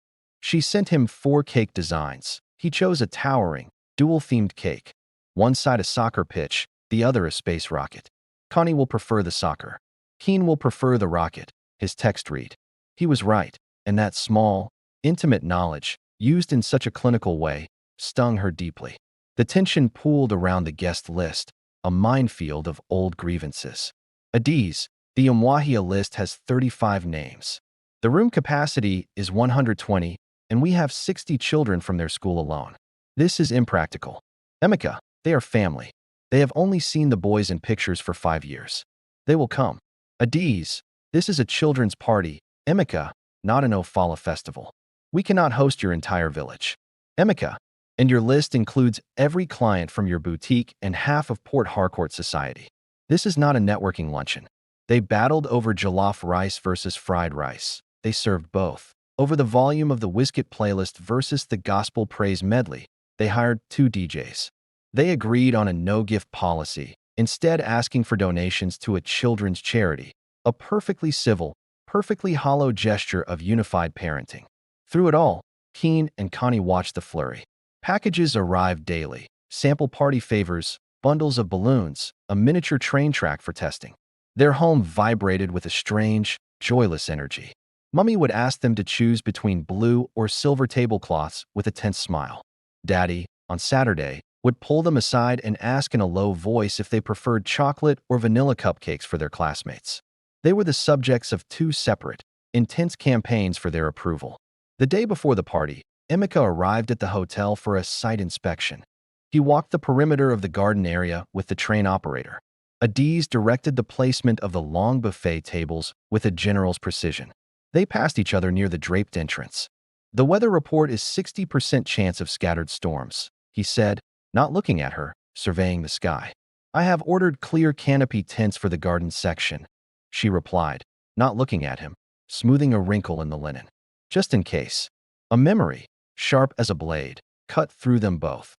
She sent him 4 cake designs. He chose a towering, dual-themed cake. One side a soccer pitch, the other a space rocket. Connie will prefer the soccer. Keen will prefer the rocket, his text read. He was right, and that small, intimate knowledge, used in such a clinical way, stung her deeply. The tension pooled around the guest list, a minefield of old grievances. Adiz, the Umwahia list has 35 names. The room capacity is 120, and we have 60 children from their school alone. This is impractical. Emeka, they are family. They have only seen the boys in pictures for 5 years. They will come. Adiz, this is a children's party. Emeka, not an Ofala festival. We cannot host your entire village. Emeka, and your list includes every client from your boutique and half of Port Harcourt society. This is not a networking luncheon. They battled over jollof rice versus fried rice. They served both. Over the volume of the Wizkid playlist versus the gospel praise medley, they hired 2 DJs. They agreed on a no-gift policy, instead asking for donations to a children's charity, a perfectly civil, perfectly hollow gesture of unified parenting. Through it all, Keen and Connie watched the flurry. Packages arrived daily, sample party favors, bundles of balloons, a miniature train track for testing. Their home vibrated with a strange, joyless energy. Mummy would ask them to choose between blue or silver tablecloths with a tense smile. Daddy, on Saturday, would pull them aside and ask in a low voice if they preferred chocolate or vanilla cupcakes for their classmates. They were the subjects of 2 separate, intense campaigns for their approval. The day before the party, Emeka arrived at the hotel for a site inspection. He walked the perimeter of the garden area with the train operator. Adiz directed the placement of the long buffet tables with a general's precision. They passed each other near the draped entrance. The weather report is 60% chance of scattered storms, he said, not looking at her, surveying the sky. I have ordered clear canopy tents for the garden section, she replied, not looking at him, smoothing a wrinkle in the linen. Just in case. A memory, sharp as a blade, cut through them both.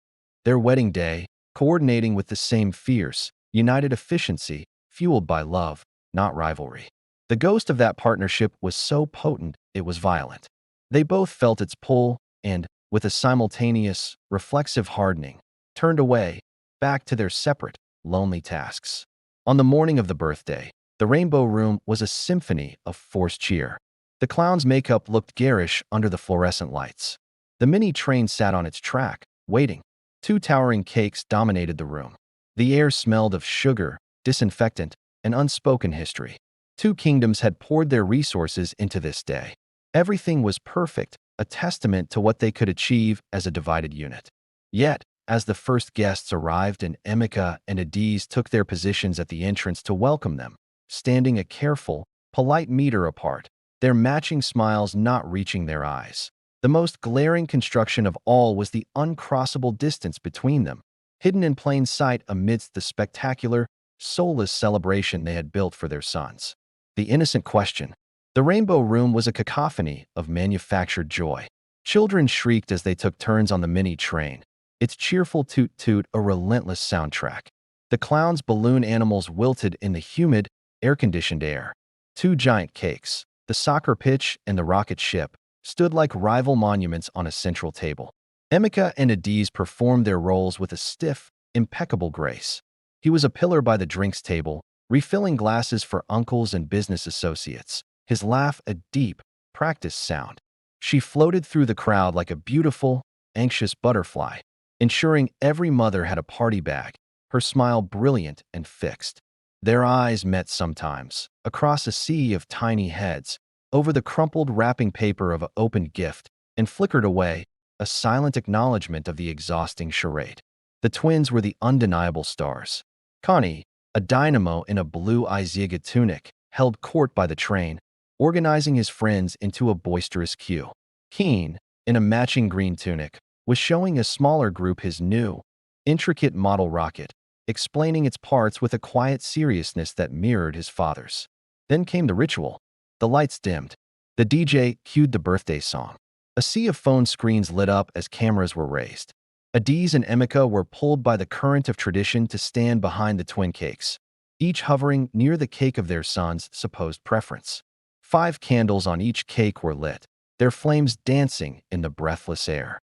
Their wedding day, coordinating with the same fierce, united efficiency, fueled by love, not rivalry. The ghost of that partnership was so potent it was violent. They both felt its pull and, with a simultaneous, reflexive hardening, turned away, back to their separate, lonely tasks. On the morning of the birthday, the Rainbow Room was a symphony of forced cheer. The clown's makeup looked garish under the fluorescent lights. The mini train sat on its track, waiting. 2 towering cakes dominated the room. The air smelled of sugar, disinfectant, and unspoken history. 2 kingdoms had poured their resources into this day. Everything was perfect, a testament to what they could achieve as a divided unit. Yet, as the first guests arrived and Emeka and Adiz took their positions at the entrance to welcome them, standing a careful, polite meter apart, their matching smiles not reaching their eyes. The most glaring construction of all was the uncrossable distance between them, hidden in plain sight amidst the spectacular, soulless celebration they had built for their sons. The innocent question. The Rainbow Room was a cacophony of manufactured joy. Children shrieked as they took turns on the mini train, its cheerful toot-toot a relentless soundtrack. The clown's balloon animals wilted in the humid, air-conditioned air. 2 giant cakes, the soccer pitch and the rocket ship, stood like rival monuments on a central table. Emeka and Adiz performed their roles with a stiff, impeccable grace. He was a pillar by the drinks table, refilling glasses for uncles and business associates, his laugh a deep, practiced sound. She floated through the crowd like a beautiful, anxious butterfly, ensuring every mother had a party bag, her smile brilliant and fixed. Their eyes met sometimes, across a sea of tiny heads, over the crumpled wrapping paper of an opened gift, and flickered away, a silent acknowledgement of the exhausting charade. The twins were the undeniable stars. Connie, a dynamo in a blue Iziaga tunic, held court by the train, organizing his friends into a boisterous queue. Keen, in a matching green tunic, was showing a smaller group his new, intricate model rocket, explaining its parts with a quiet seriousness that mirrored his father's. Then came the ritual. The lights dimmed. The DJ cued the birthday song. A sea of phone screens lit up as cameras were raised. Adiz and Emeka were pulled by the current of tradition to stand behind the twin cakes, each hovering near the cake of their son's supposed preference. 5 candles on each cake were lit, their flames dancing in the breathless air.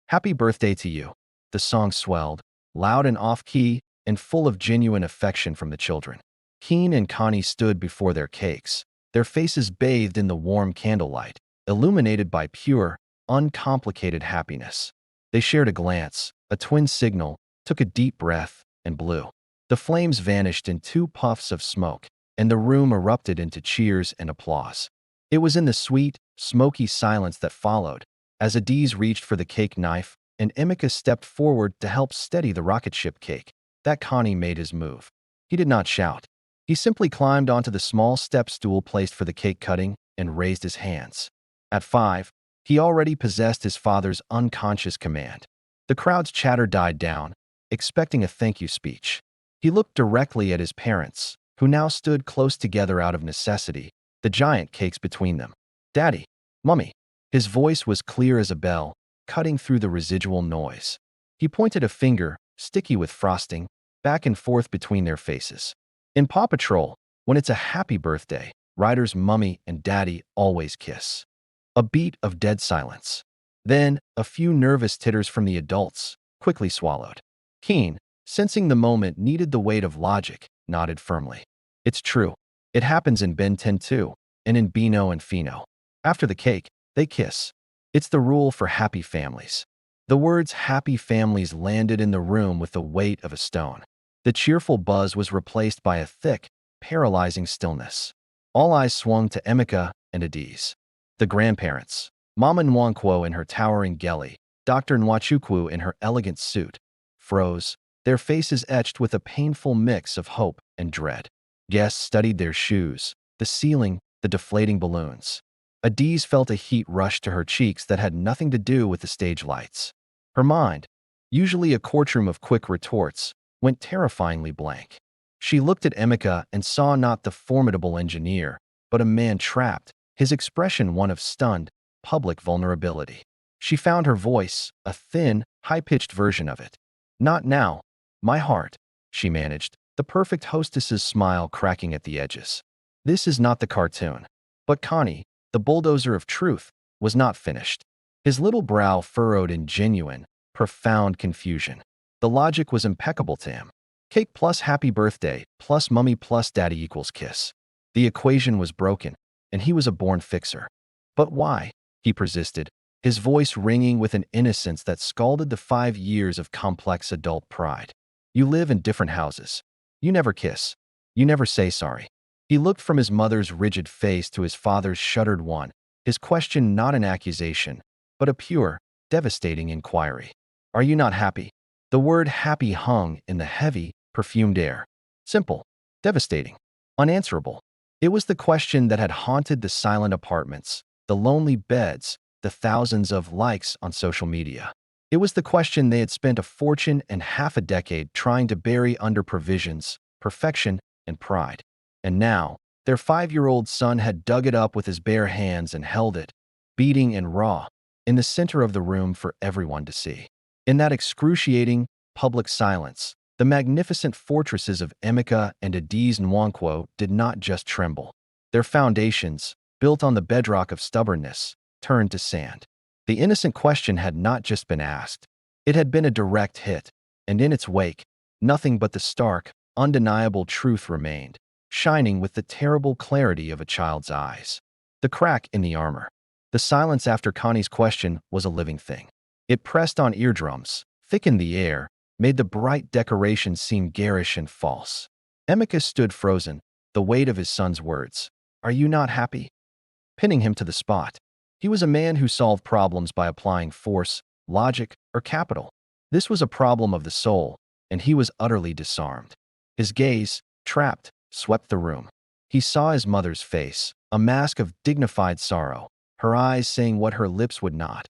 "Happy birthday to you," the song swelled, loud and off-key, and full of genuine affection from the children. Keen and Connie stood before their cakes, their faces bathed in the warm candlelight, illuminated by pure, uncomplicated happiness. They shared a glance, a twin signal, took a deep breath, and blew. The flames vanished in 2 puffs of smoke, and the room erupted into cheers and applause. It was in the sweet, smoky silence that followed, as Adiz reached for the cake knife and Emeka stepped forward to help steady the rocket ship cake, that Connie made his move. He did not shout. He simply climbed onto the small step stool placed for the cake cutting and raised his hands. At 5, he already possessed his father's unconscious command. The crowd's chatter died down, expecting a thank you speech. He looked directly at his parents, who now stood close together out of necessity, the giant cakes between them. "Daddy, Mummy." His voice was clear as a bell, cutting through the residual noise. He pointed a finger, sticky with frosting, back and forth between their faces. In Paw Patrol, when it's a happy birthday, Ryder's mummy and daddy always kiss. A beat of dead silence. Then, a few nervous titters from the adults, quickly swallowed. Keen, sensing the moment needed the weight of logic, nodded firmly. "It's true. It happens in Ben 10 too, and in Beano and Fino. After the cake, they kiss. It's the rule for happy families." The words happy families landed in the room with the weight of a stone. The cheerful buzz was replaced by a thick, paralyzing stillness. All eyes swung to Emeka and Adiz. The grandparents, Mama Nwankwo in her towering geli, Dr. Nwachukwu in her elegant suit, froze, their faces etched with a painful mix of hope and dread. Guests studied their shoes, the ceiling, the deflating balloons. Adiz felt a heat rush to her cheeks that had nothing to do with the stage lights. Her mind, usually a courtroom of quick retorts, went terrifyingly blank. She looked at Emeka and saw not the formidable engineer, but a man trapped, his expression one of stunned, public vulnerability. She found her voice, a thin, high-pitched version of it. "Not now, my heart," she managed, the perfect hostess's smile cracking at the edges. This is not the cartoon. But Connie, the bulldozer of truth, was not finished. His little brow furrowed in genuine, profound confusion. The logic was impeccable to him. Cake plus happy birthday plus mummy plus daddy equals kiss. The equation was broken, and he was a born fixer. "But why?" he persisted, his voice ringing with an innocence that scalded the 5 years of complex adult pride. "You live in different houses. You never kiss. You never say sorry." He looked from his mother's rigid face to his father's shuttered one, his question not an accusation, but a pure, devastating inquiry. "Are you not happy?" The word happy hung in the heavy, perfumed air. Simple, devastating, unanswerable. It was the question that had haunted the silent apartments, the lonely beds, the thousands of likes on social media. It was the question they had spent a fortune and half a decade trying to bury under provisions, perfection, and pride. And now, their 5-year-old son had dug it up with his bare hands and held it, beating and raw, in the center of the room for everyone to see. In that excruciating, public silence, the magnificent fortresses of Emeka and Adiz Nwankwo did not just tremble. Their foundations, built on the bedrock of stubbornness, turned to sand. The innocent question had not just been asked. It had been a direct hit, and in its wake, nothing but the stark, undeniable truth remained, shining with the terrible clarity of a child's eyes. The crack in the armor. The silence after Connie's question was a living thing. It pressed on eardrums, thickened the air, made the bright decorations seem garish and false. Amicus stood frozen, the weight of his son's words. "Are you not happy?" Pinning him to the spot. He was a man who solved problems by applying force, logic, or capital. This was a problem of the soul, and he was utterly disarmed. His gaze, trapped, swept the room. He saw his mother's face, a mask of dignified sorrow, her eyes saying what her lips would not.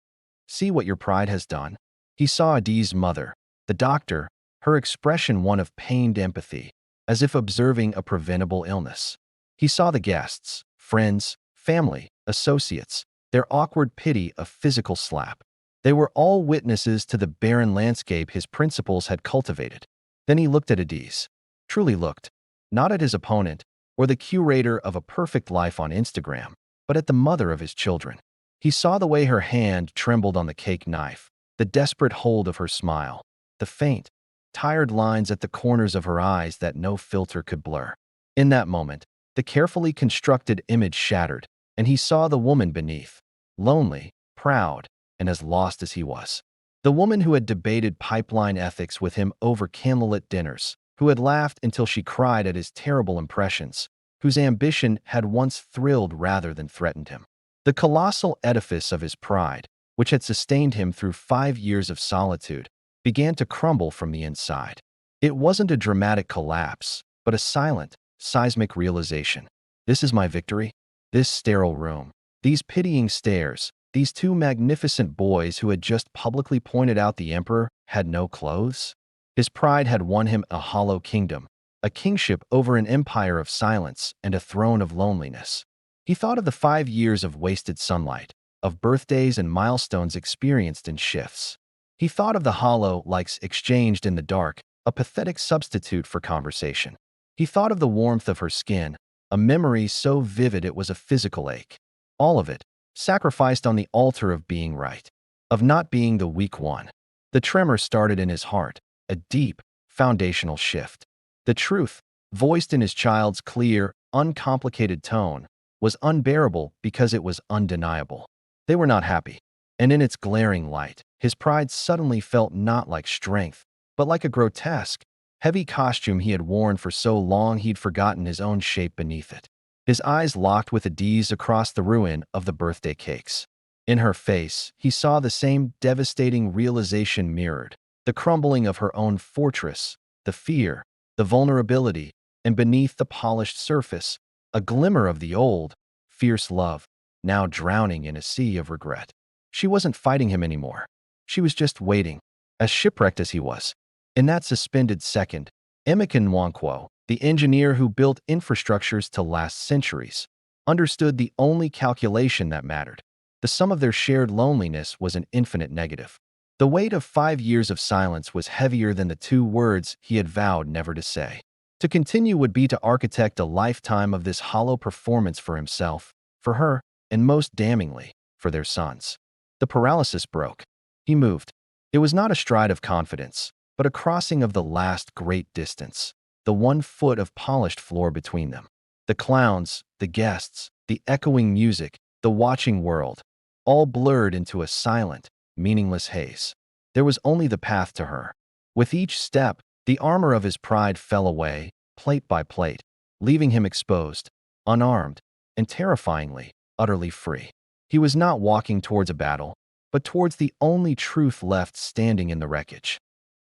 "See what your pride has done." He saw Adi's mother, the doctor, her expression one of pained empathy, as if observing a preventable illness. He saw the guests, friends, family, associates, their awkward pity a physical slap. They were all witnesses to the barren landscape his principles had cultivated. Then he looked at Adiz. Truly looked, not at his opponent or the curator of a perfect life on Instagram, but at the mother of his children. He saw the way her hand trembled on the cake knife, the desperate hold of her smile, the faint, tired lines at the corners of her eyes that no filter could blur. In that moment, the carefully constructed image shattered, and he saw the woman beneath, lonely, proud, and as lost as he was. The woman who had debated pipeline ethics with him over candlelit dinners, who had laughed until she cried at his terrible impressions, whose ambition had once thrilled rather than threatened him. The colossal edifice of his pride, which had sustained him through 5 years of solitude, began to crumble from the inside. It wasn't a dramatic collapse, but a silent, seismic realization. This is my victory? This sterile room, these pitying stares, these two magnificent boys who had just publicly pointed out the emperor had no clothes? His pride had won him a hollow kingdom, a kingship over an empire of silence and a throne of loneliness. He thought of the 5 years of wasted sunlight, of birthdays and milestones experienced in shifts. He thought of the hollow likes exchanged in the dark, a pathetic substitute for conversation. He thought of the warmth of her skin, a memory so vivid it was a physical ache. All of it, sacrificed on the altar of being right, of not being the weak one. The tremor started in his heart, a deep, foundational shift. The truth, voiced in his child's clear, uncomplicated tone, was unbearable because it was undeniable. They were not happy, and in its glaring light, his pride suddenly felt not like strength, but like a grotesque, heavy costume he had worn for so long he'd forgotten his own shape beneath it. His eyes locked with Adiz across the ruin of the birthday cakes. In her face, he saw the same devastating realization mirrored, the crumbling of her own fortress, the fear, the vulnerability, and beneath the polished surface, a glimmer of the old, fierce love, now drowning in a sea of regret. She wasn't fighting him anymore. She was just waiting, as shipwrecked as he was. In that suspended second, Emeka Nwankwo, the engineer who built infrastructures to last centuries, understood the only calculation that mattered. The sum of their shared loneliness was an infinite negative. The weight of 5 years of silence was heavier than the 2 words he had vowed never to say. To continue would be to architect a lifetime of this hollow performance for himself, for her, and most damningly, for their sons. The paralysis broke. He moved. It was not a stride of confidence, but a crossing of the last great distance, the 1 foot of polished floor between them. The clowns, the guests, the echoing music, the watching world, all blurred into a silent, meaningless haze. There was only the path to her. With each step, the armor of his pride fell away, plate by plate, leaving him exposed, unarmed, and terrifyingly, utterly free. He was not walking towards a battle, but towards the only truth left standing in the wreckage.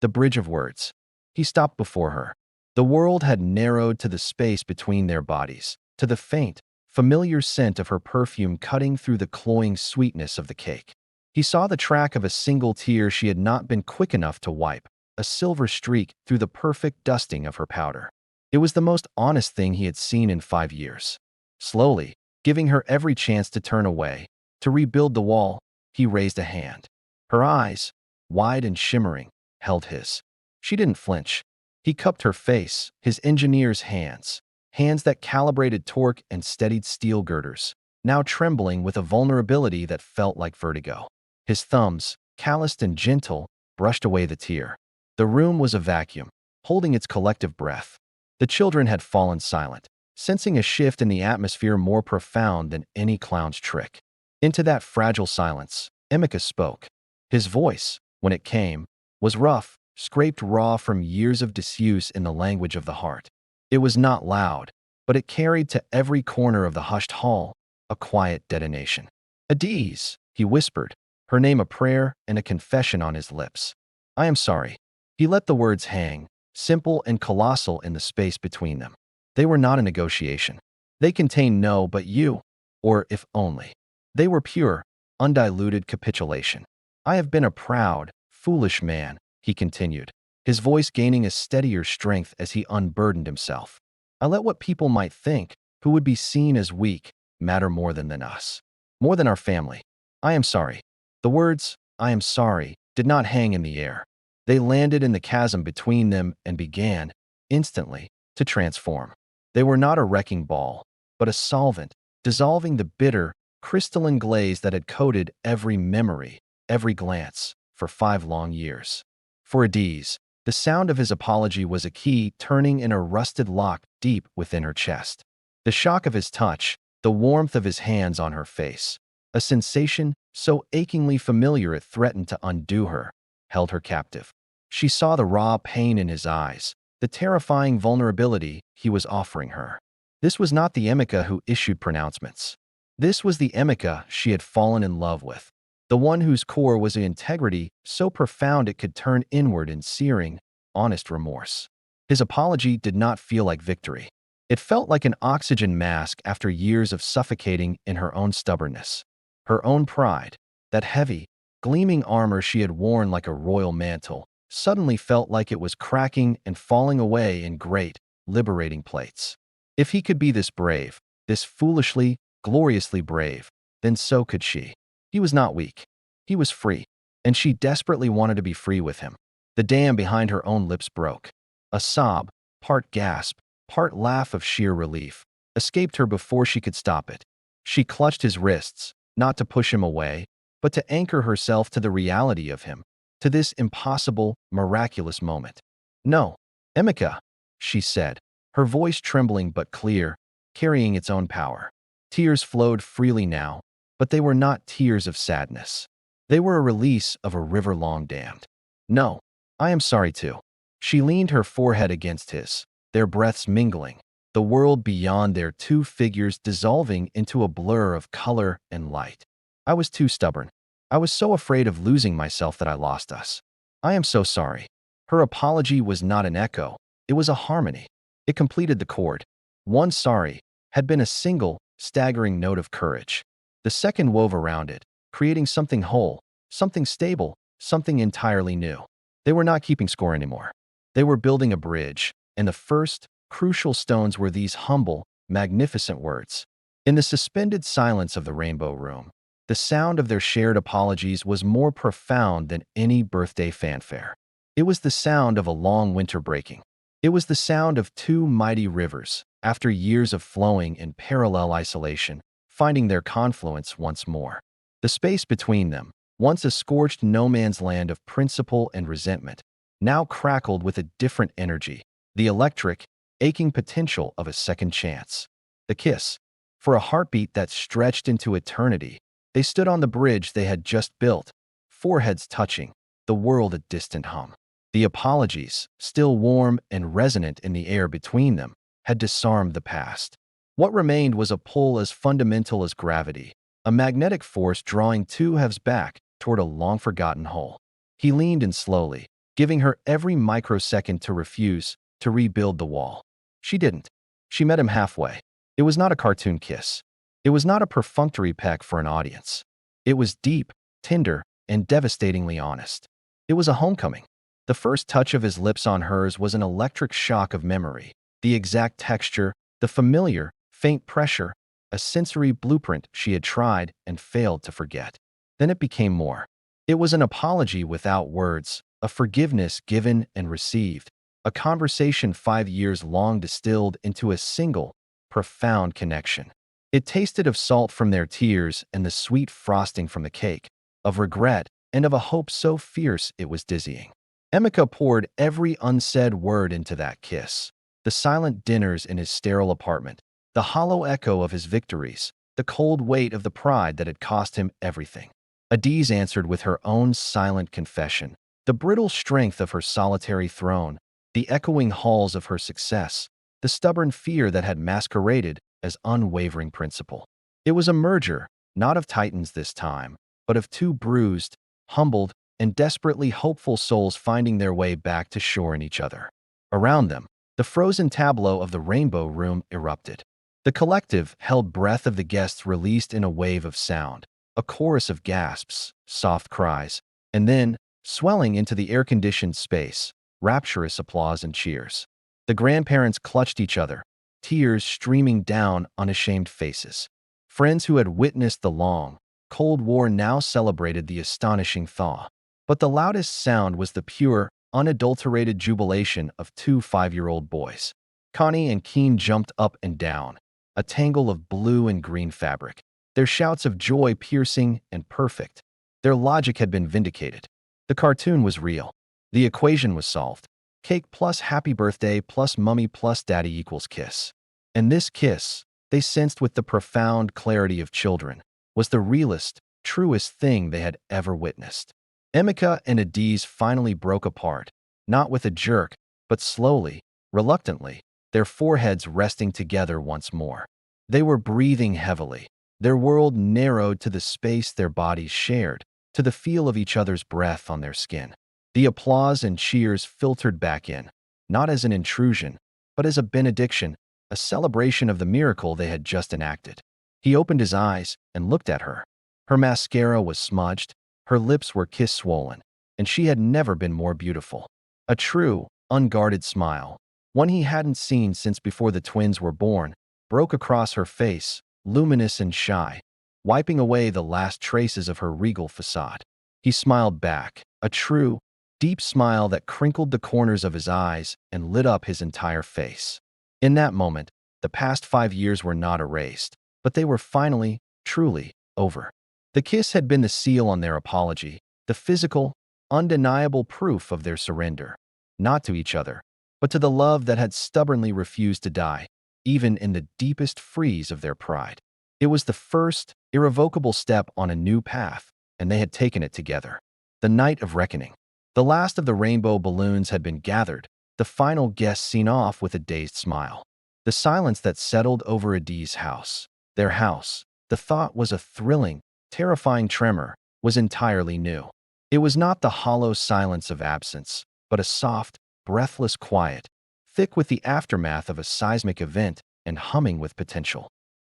The bridge of words. He stopped before her. The world had narrowed to the space between their bodies, to the faint, familiar scent of her perfume cutting through the cloying sweetness of the cake. He saw the track of a single tear she had not been quick enough to wipe, a silver streak through the perfect dusting of her powder. It was the most honest thing he had seen in 5 years. Slowly, giving her every chance to turn away, to rebuild the wall, he raised a hand. Her eyes, wide and shimmering, held his. She didn't flinch. He cupped her face, his engineer's hands, hands that calibrated torque and steadied steel girders, now trembling with a vulnerability that felt like vertigo. His thumbs, calloused and gentle, brushed away the tear. The room was a vacuum, holding its collective breath. The children had fallen silent, sensing a shift in the atmosphere more profound than any clown's trick. Into that fragile silence, Emeka spoke. His voice, when it came, was rough, scraped raw from years of disuse in the language of the heart. It was not loud, but it carried to every corner of the hushed hall a quiet detonation. "Adiz," he whispered, her name a prayer and a confession on his lips. "I am sorry." He let the words hang, simple and colossal in the space between them. They were not a negotiation. They contained no but you, or if only. They were pure, undiluted capitulation. "I have been a proud, foolish man," he continued, his voice gaining a steadier strength as he unburdened himself. "I let what people might think, who would be seen as weak, matter more than us, more than our family. I am sorry." The words, "I am sorry," did not hang in the air. They landed in the chasm between them and began, instantly, to transform. They were not a wrecking ball, but a solvent, dissolving the bitter, crystalline glaze that had coated every memory, every glance, for 5 long years. For Adiz, the sound of his apology was a key turning in a rusted lock deep within her chest. The shock of his touch, the warmth of his hands on her face, a sensation so achingly familiar it threatened to undo her, held her captive. She saw the raw pain in his eyes, the terrifying vulnerability he was offering her. This was not the Emeka who issued pronouncements. This was the Emeka she had fallen in love with, the one whose core was an integrity so profound it could turn inward in searing, honest remorse. His apology did not feel like victory. It felt like an oxygen mask after years of suffocating in her own stubbornness. Her own pride, that heavy, gleaming armor she had worn like a royal mantle, suddenly felt like it was cracking and falling away in great, liberating plates. If he could be this brave, this foolishly, gloriously brave, then so could she. He was not weak. He was free, and she desperately wanted to be free with him. The dam behind her own lips broke. A sob, part gasp, part laugh of sheer relief, escaped her before she could stop it. She clutched his wrists, not to push him away, but to anchor herself to the reality of him, to this impossible, miraculous moment. "No, Emeka," she said, her voice trembling but clear, carrying its own power. Tears flowed freely now, but they were not tears of sadness. They were a release of a river long dammed. "No, I am sorry too." She leaned her forehead against his, their breaths mingling, the world beyond their two figures dissolving into a blur of color and light. "I was too stubborn. I was so afraid of losing myself that I lost us. I am so sorry." Her apology was not an echo, it was a harmony. It completed the chord. One sorry had been a single, staggering note of courage. The second wove around it, creating something whole, something stable, something entirely new. They were not keeping score anymore. They were building a bridge, and the first, crucial stones were these humble, magnificent words. In the suspended silence of the Rainbow Room, the sound of their shared apologies was more profound than any birthday fanfare. It was the sound of a long winter breaking. It was the sound of two mighty rivers, after years of flowing in parallel isolation, finding their confluence once more. The space between them, once a scorched no-man's land of principle and resentment, now crackled with a different energy, the electric, aching potential of a second chance. The kiss. For a heartbeat that stretched into eternity, they stood on the bridge they had just built, foreheads touching, the world a distant hum. The apologies, still warm and resonant in the air between them, had disarmed the past. What remained was a pull as fundamental as gravity, a magnetic force drawing two halves back toward a long-forgotten whole. He leaned in slowly, giving her every microsecond to refuse, to rebuild the wall. She didn't. She met him halfway. It was not a cartoon kiss. It was not a perfunctory peck for an audience. It was deep, tender, and devastatingly honest. It was a homecoming. The first touch of his lips on hers was an electric shock of memory, the exact texture, the familiar, faint pressure, a sensory blueprint she had tried and failed to forget. Then it became more. It was an apology without words, a forgiveness given and received, a conversation 5 years long distilled into a single, profound connection. It tasted of salt from their tears and the sweet frosting from the cake, of regret and of a hope so fierce it was dizzying. Emeka poured every unsaid word into that kiss. The silent dinners in his sterile apartment, the hollow echo of his victories, the cold weight of the pride that had cost him everything. Adiz answered with her own silent confession, the brittle strength of her solitary throne, the echoing halls of her success, the stubborn fear that had masqueraded as unwavering principle. It was a merger, not of titans this time, but of two bruised, humbled, and desperately hopeful souls finding their way back to shore in each other. Around them, the frozen tableau of the Rainbow Room erupted. The collective held breath of the guests released in a wave of sound, a chorus of gasps, soft cries, and then, swelling into the air-conditioned space, rapturous applause and cheers. The grandparents clutched each other, tears streaming down unashamed faces. Friends who had witnessed the long, cold war now celebrated the astonishing thaw. But the loudest sound was the pure, unadulterated jubilation of two 5-year-old boys. Connie and Keen jumped up and down, a tangle of blue and green fabric, their shouts of joy piercing and perfect. Their logic had been vindicated. The cartoon was real. The equation was solved. Cake plus happy birthday plus mummy plus daddy equals kiss. And this kiss, they sensed with the profound clarity of children, was the realest, truest thing they had ever witnessed. Emeka and Adiz finally broke apart, not with a jerk, but slowly, reluctantly, their foreheads resting together once more. They were breathing heavily. Their world narrowed to the space their bodies shared, to the feel of each other's breath on their skin. The applause and cheers filtered back in, not as an intrusion, but as a benediction, a celebration of the miracle they had just enacted. He opened his eyes and looked at her. Her mascara was smudged, her lips were kiss-swollen, and she had never been more beautiful. A true, unguarded smile, one he hadn't seen since before the twins were born, broke across her face, luminous and shy, wiping away the last traces of her regal facade. He smiled back, a true, deep smile that crinkled the corners of his eyes and lit up his entire face. In that moment, the past 5 years were not erased, but they were finally, truly, over. The kiss had been the seal on their apology, the physical, undeniable proof of their surrender, not to each other, but to the love that had stubbornly refused to die, even in the deepest freeze of their pride. It was the first, irrevocable step on a new path, and they had taken it together. The night of reckoning. The last of the rainbow balloons had been gathered, the final guest seen off with a dazed smile. The silence that settled over Adiz's house, their house, the thought was a thrilling, terrifying tremor, was entirely new. It was not the hollow silence of absence, but a soft, breathless quiet, thick with the aftermath of a seismic event and humming with potential.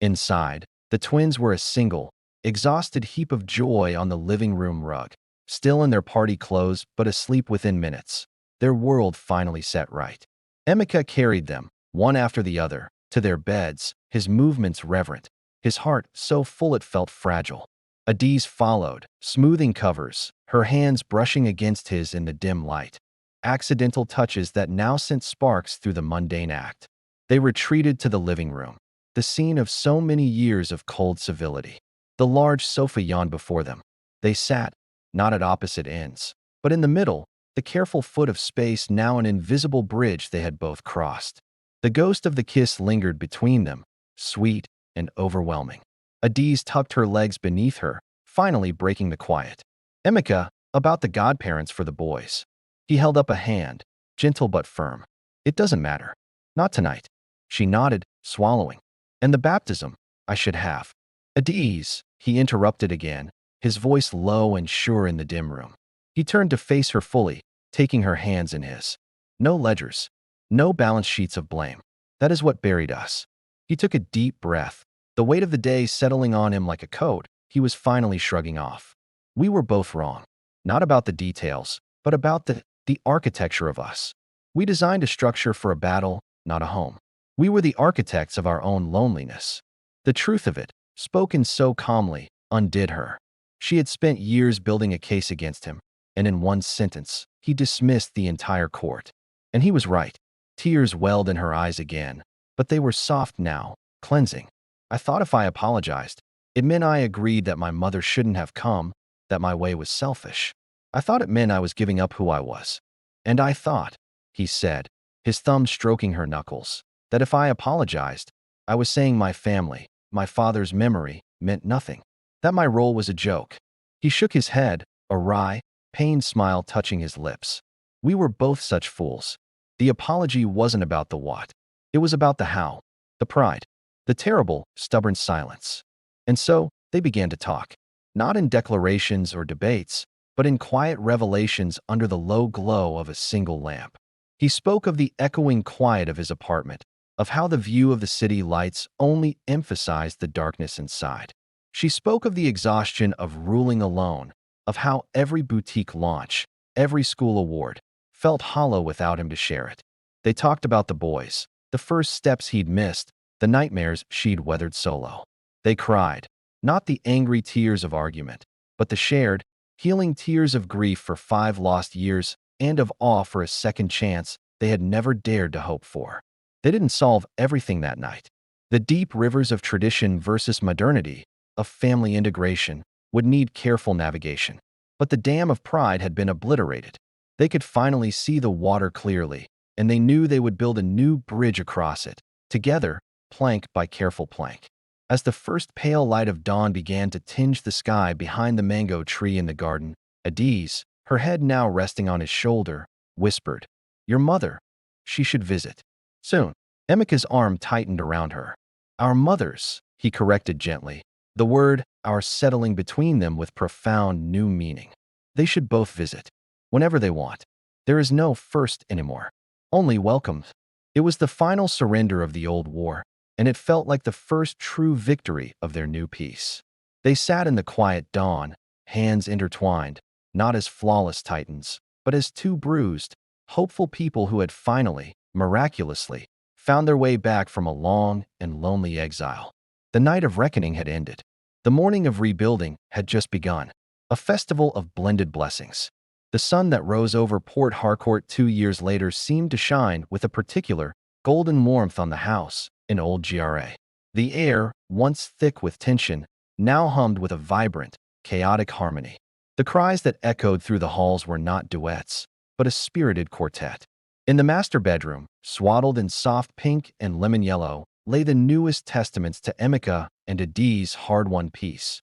Inside, the twins were a single, exhausted heap of joy on the living room rug, still in their party clothes but asleep within minutes, their world finally set right. Emeka carried them, one after the other, to their beds, his movements reverent, his heart so full it felt fragile. Adiz followed, smoothing covers, her hands brushing against his in the dim light. Accidental touches that now sent sparks through the mundane act. They retreated to the living room, the scene of so many years of cold civility. The large sofa yawned before them. They sat, not at opposite ends, but in the middle, the careful foot of space now an invisible bridge they had both crossed. The ghost of the kiss lingered between them, sweet and overwhelming. Adiz tucked her legs beneath her, finally breaking the quiet. Emeka, about the godparents for the boys. He held up a hand, gentle but firm. It doesn't matter. Not tonight. She nodded, swallowing. And the baptism, I should have. Adiz, he interrupted again, his voice low and sure in the dim room. He turned to face her fully, taking her hands in his. No ledgers. No balance sheets of blame. That is what buried us. He took a deep breath, the weight of the day settling on him like a coat. He was finally shrugging off. We were both wrong. Not about the details, but about the architecture of us. We designed a structure for a battle, not a home. We were the architects of our own loneliness. The truth of it, spoken so calmly, undid her. She had spent years building a case against him, and in one sentence, he dismissed the entire court. And he was right. Tears welled in her eyes again, but they were soft now, cleansing. I thought if I apologized, it meant I agreed that my mother shouldn't have come, that my way was selfish. I thought it meant I was giving up who I was. And I thought, he said, his thumb stroking her knuckles, that if I apologized, I was saying my family, my father's memory meant nothing, that my role was a joke. He shook his head, a wry, pained smile touching his lips. We were both such fools. The apology wasn't about the what. It was about the how, the pride, the terrible, stubborn silence. And so, they began to talk. Not in declarations or debates, but in quiet revelations under the low glow of a single lamp. He spoke of the echoing quiet of his apartment, of how the view of the city lights only emphasized the darkness inside. She spoke of the exhaustion of ruling alone, of how every boutique launch, every school award, felt hollow without him to share it. They talked about the boys, the first steps he'd missed, the nightmares she'd weathered solo. They cried, not the angry tears of argument, but the shared, healing tears of grief for 5 lost years and of awe for a second chance they had never dared to hope for. They didn't solve everything that night. The deep rivers of tradition versus modernity, of family integration, would need careful navigation. But the dam of pride had been obliterated. They could finally see the water clearly, and they knew they would build a new bridge across it, together, plank by careful plank. As the first pale light of dawn began to tinge the sky behind the mango tree in the garden, Adiz, her head now resting on his shoulder, whispered, "Your mother. She should visit. Soon." Emika's arm tightened around her. "Our mothers," he corrected gently, the word "our" settling between them with profound new meaning. "They should both visit. Whenever they want. There is no first anymore. Only welcomes." It was the final surrender of the old war, and it felt like the first true victory of their new peace. They sat in the quiet dawn, hands intertwined, not as flawless titans, but as two bruised, hopeful people who had finally, miraculously, found their way back from a long and lonely exile. The night of reckoning had ended. The morning of rebuilding had just begun, a festival of blended blessings. The sun that rose over Port Harcourt 2 years later seemed to shine with a particular, golden warmth on the house in Old GRA. The air, once thick with tension, now hummed with a vibrant, chaotic harmony. The cries that echoed through the halls were not duets, but a spirited quartet. In the master bedroom, swaddled in soft pink and lemon yellow, lay the newest testaments to Emika and Adiz's hard-won peace.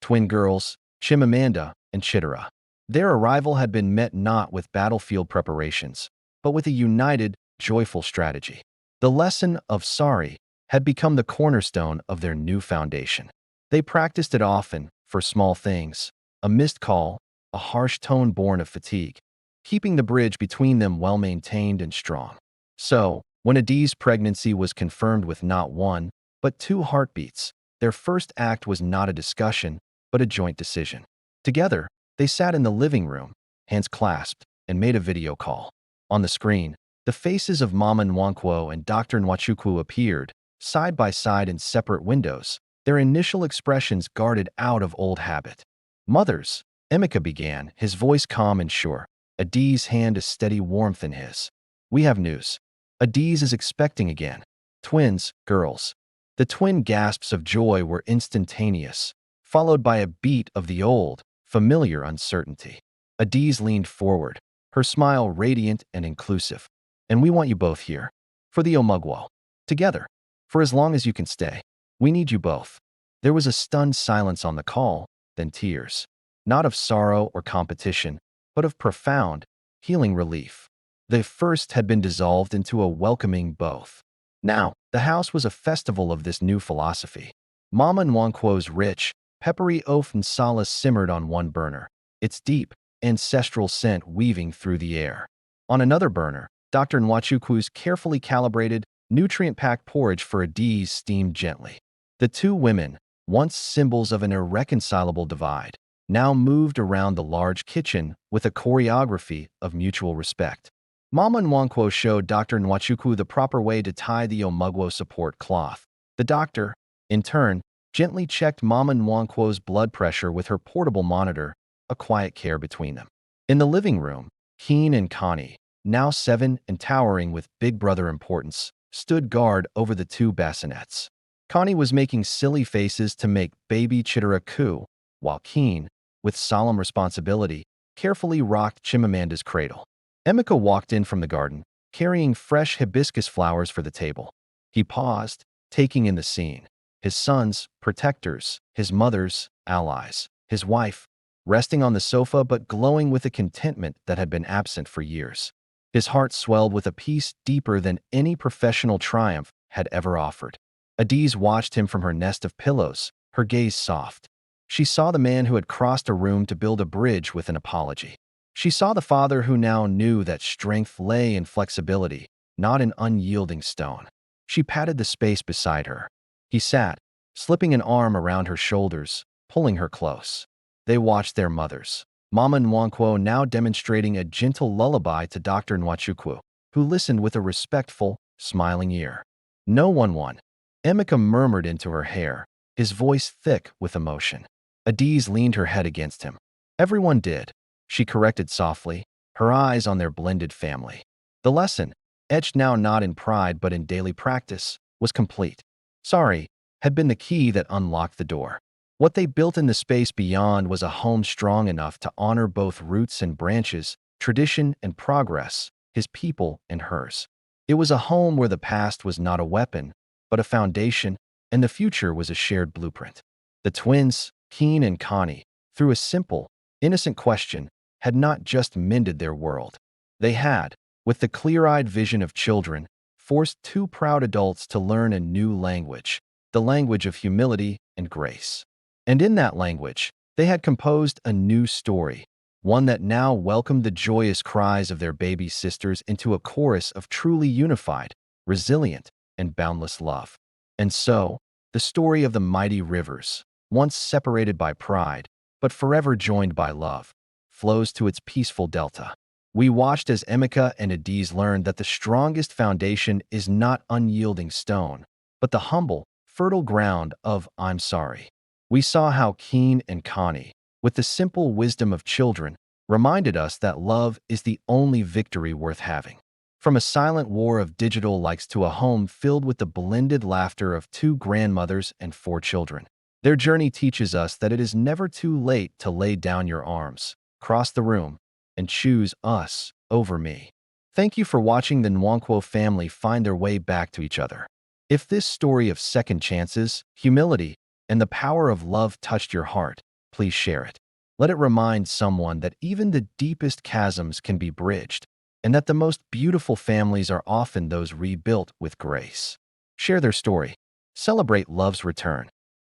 Twin girls, Chimamanda and Chitara. Their arrival had been met not with battlefield preparations, but with a united, joyful strategy. The lesson of sorry had become the cornerstone of their new foundation. They practiced it often, for small things, a missed call, a harsh tone born of fatigue, keeping the bridge between them well-maintained and strong. So, when Adiz's pregnancy was confirmed with not one, but 2 heartbeats, their first act was not a discussion, but a joint decision. Together, they sat in the living room, hands clasped, and made a video call. On the screen, the faces of Mama Nwankwo and Dr. Nwachukwu appeared, side by side in separate windows, their initial expressions guarded out of old habit. "Mothers," Emeka began, his voice calm and sure, Adiz's hand a steady warmth in his. "We have news. Adiz is expecting again. Twins, girls." The twin gasps of joy were instantaneous, followed by a beat of the old, familiar uncertainty. Adiz leaned forward, her smile radiant and inclusive. "And we want you both here. For the Omugwo. Together. For as long as you can stay. We need you both." There was a stunned silence on the call, then tears. Not of sorrow or competition, but of profound, healing relief. The first had been dissolved into a welcoming both. Now, the house was a festival of this new philosophy. Mama Nwankwo's rich, peppery oath and solace simmered on one burner, its deep, ancestral scent weaving through the air. On another burner, Dr. Nwachukwu's carefully calibrated, nutrient-packed porridge for Adiz steamed gently. The two women, once symbols of an irreconcilable divide, now moved around the large kitchen with a choreography of mutual respect. Mama Nwankwo showed Dr. Nwachukwu the proper way to tie the Omugwo support cloth. The doctor, in turn, gently checked Mama Nwankwo's blood pressure with her portable monitor, a quiet care between them. In the living room, Keen and Connie, now 7 and towering with big brother importance, stood guard over the 2 bassinets. Connie was making silly faces to make baby Chitara coo, while Keen, with solemn responsibility, carefully rocked Chimamanda's cradle. Emeka walked in from the garden, carrying fresh hibiscus flowers for the table. He paused, taking in the scene. his sons, protectors, his mother's, allies, his wife, resting on the sofa but glowing with a contentment that had been absent for years. His heart swelled with a peace deeper than any professional triumph had ever offered. Adiz watched him from her nest of pillows, her gaze soft. She saw the man who had crossed a room to build a bridge with an apology. She saw the father who now knew that strength lay in flexibility, not in unyielding stone. She patted the space beside her. He sat, slipping an arm around her shoulders, pulling her close. They watched their mothers, Mama Nwankwo now demonstrating a gentle lullaby to Dr. Nwachukwu, who listened with a respectful, smiling ear. No one won. Emeka murmured into her hair, his voice thick with emotion. Adiz leaned her head against him. Everyone did, she corrected softly, her eyes on their blended family. The lesson, etched now not in pride but in daily practice, was complete. Sorry had been the key that unlocked the door. What they built in the space beyond was a home strong enough to honor both roots and branches, tradition and progress, his people and hers. It was a home where the past was not a weapon, but a foundation, and the future was a shared blueprint. The twins, Keen and Connie, through a simple, innocent question, had not just mended their world. They had, with the clear-eyed vision of children, forced two proud adults to learn a new language, the language of humility and grace. And in that language, they had composed a new story, one that now welcomed the joyous cries of their baby sisters into a chorus of truly unified, resilient, and boundless love. And so, the story of the mighty rivers, once separated by pride, but forever joined by love, flows to its peaceful delta. We watched as Emeka and Adiz learned that the strongest foundation is not unyielding stone, but the humble, fertile ground of "I'm sorry." We saw how Keen and Connie, with the simple wisdom of children, reminded us that love is the only victory worth having. From a silent war of digital likes to a home filled with the blended laughter of two grandmothers and four children. Their journey teaches us that it is never too late to lay down your arms, cross the room, and choose us over me. Thank you for watching the Nwankwo family find their way back to each other. If this story of second chances, humility, and the power of love touched your heart, please share it. Let it remind someone that even the deepest chasms can be bridged, and that the most beautiful families are often those rebuilt with grace. Share their story. Celebrate love's return.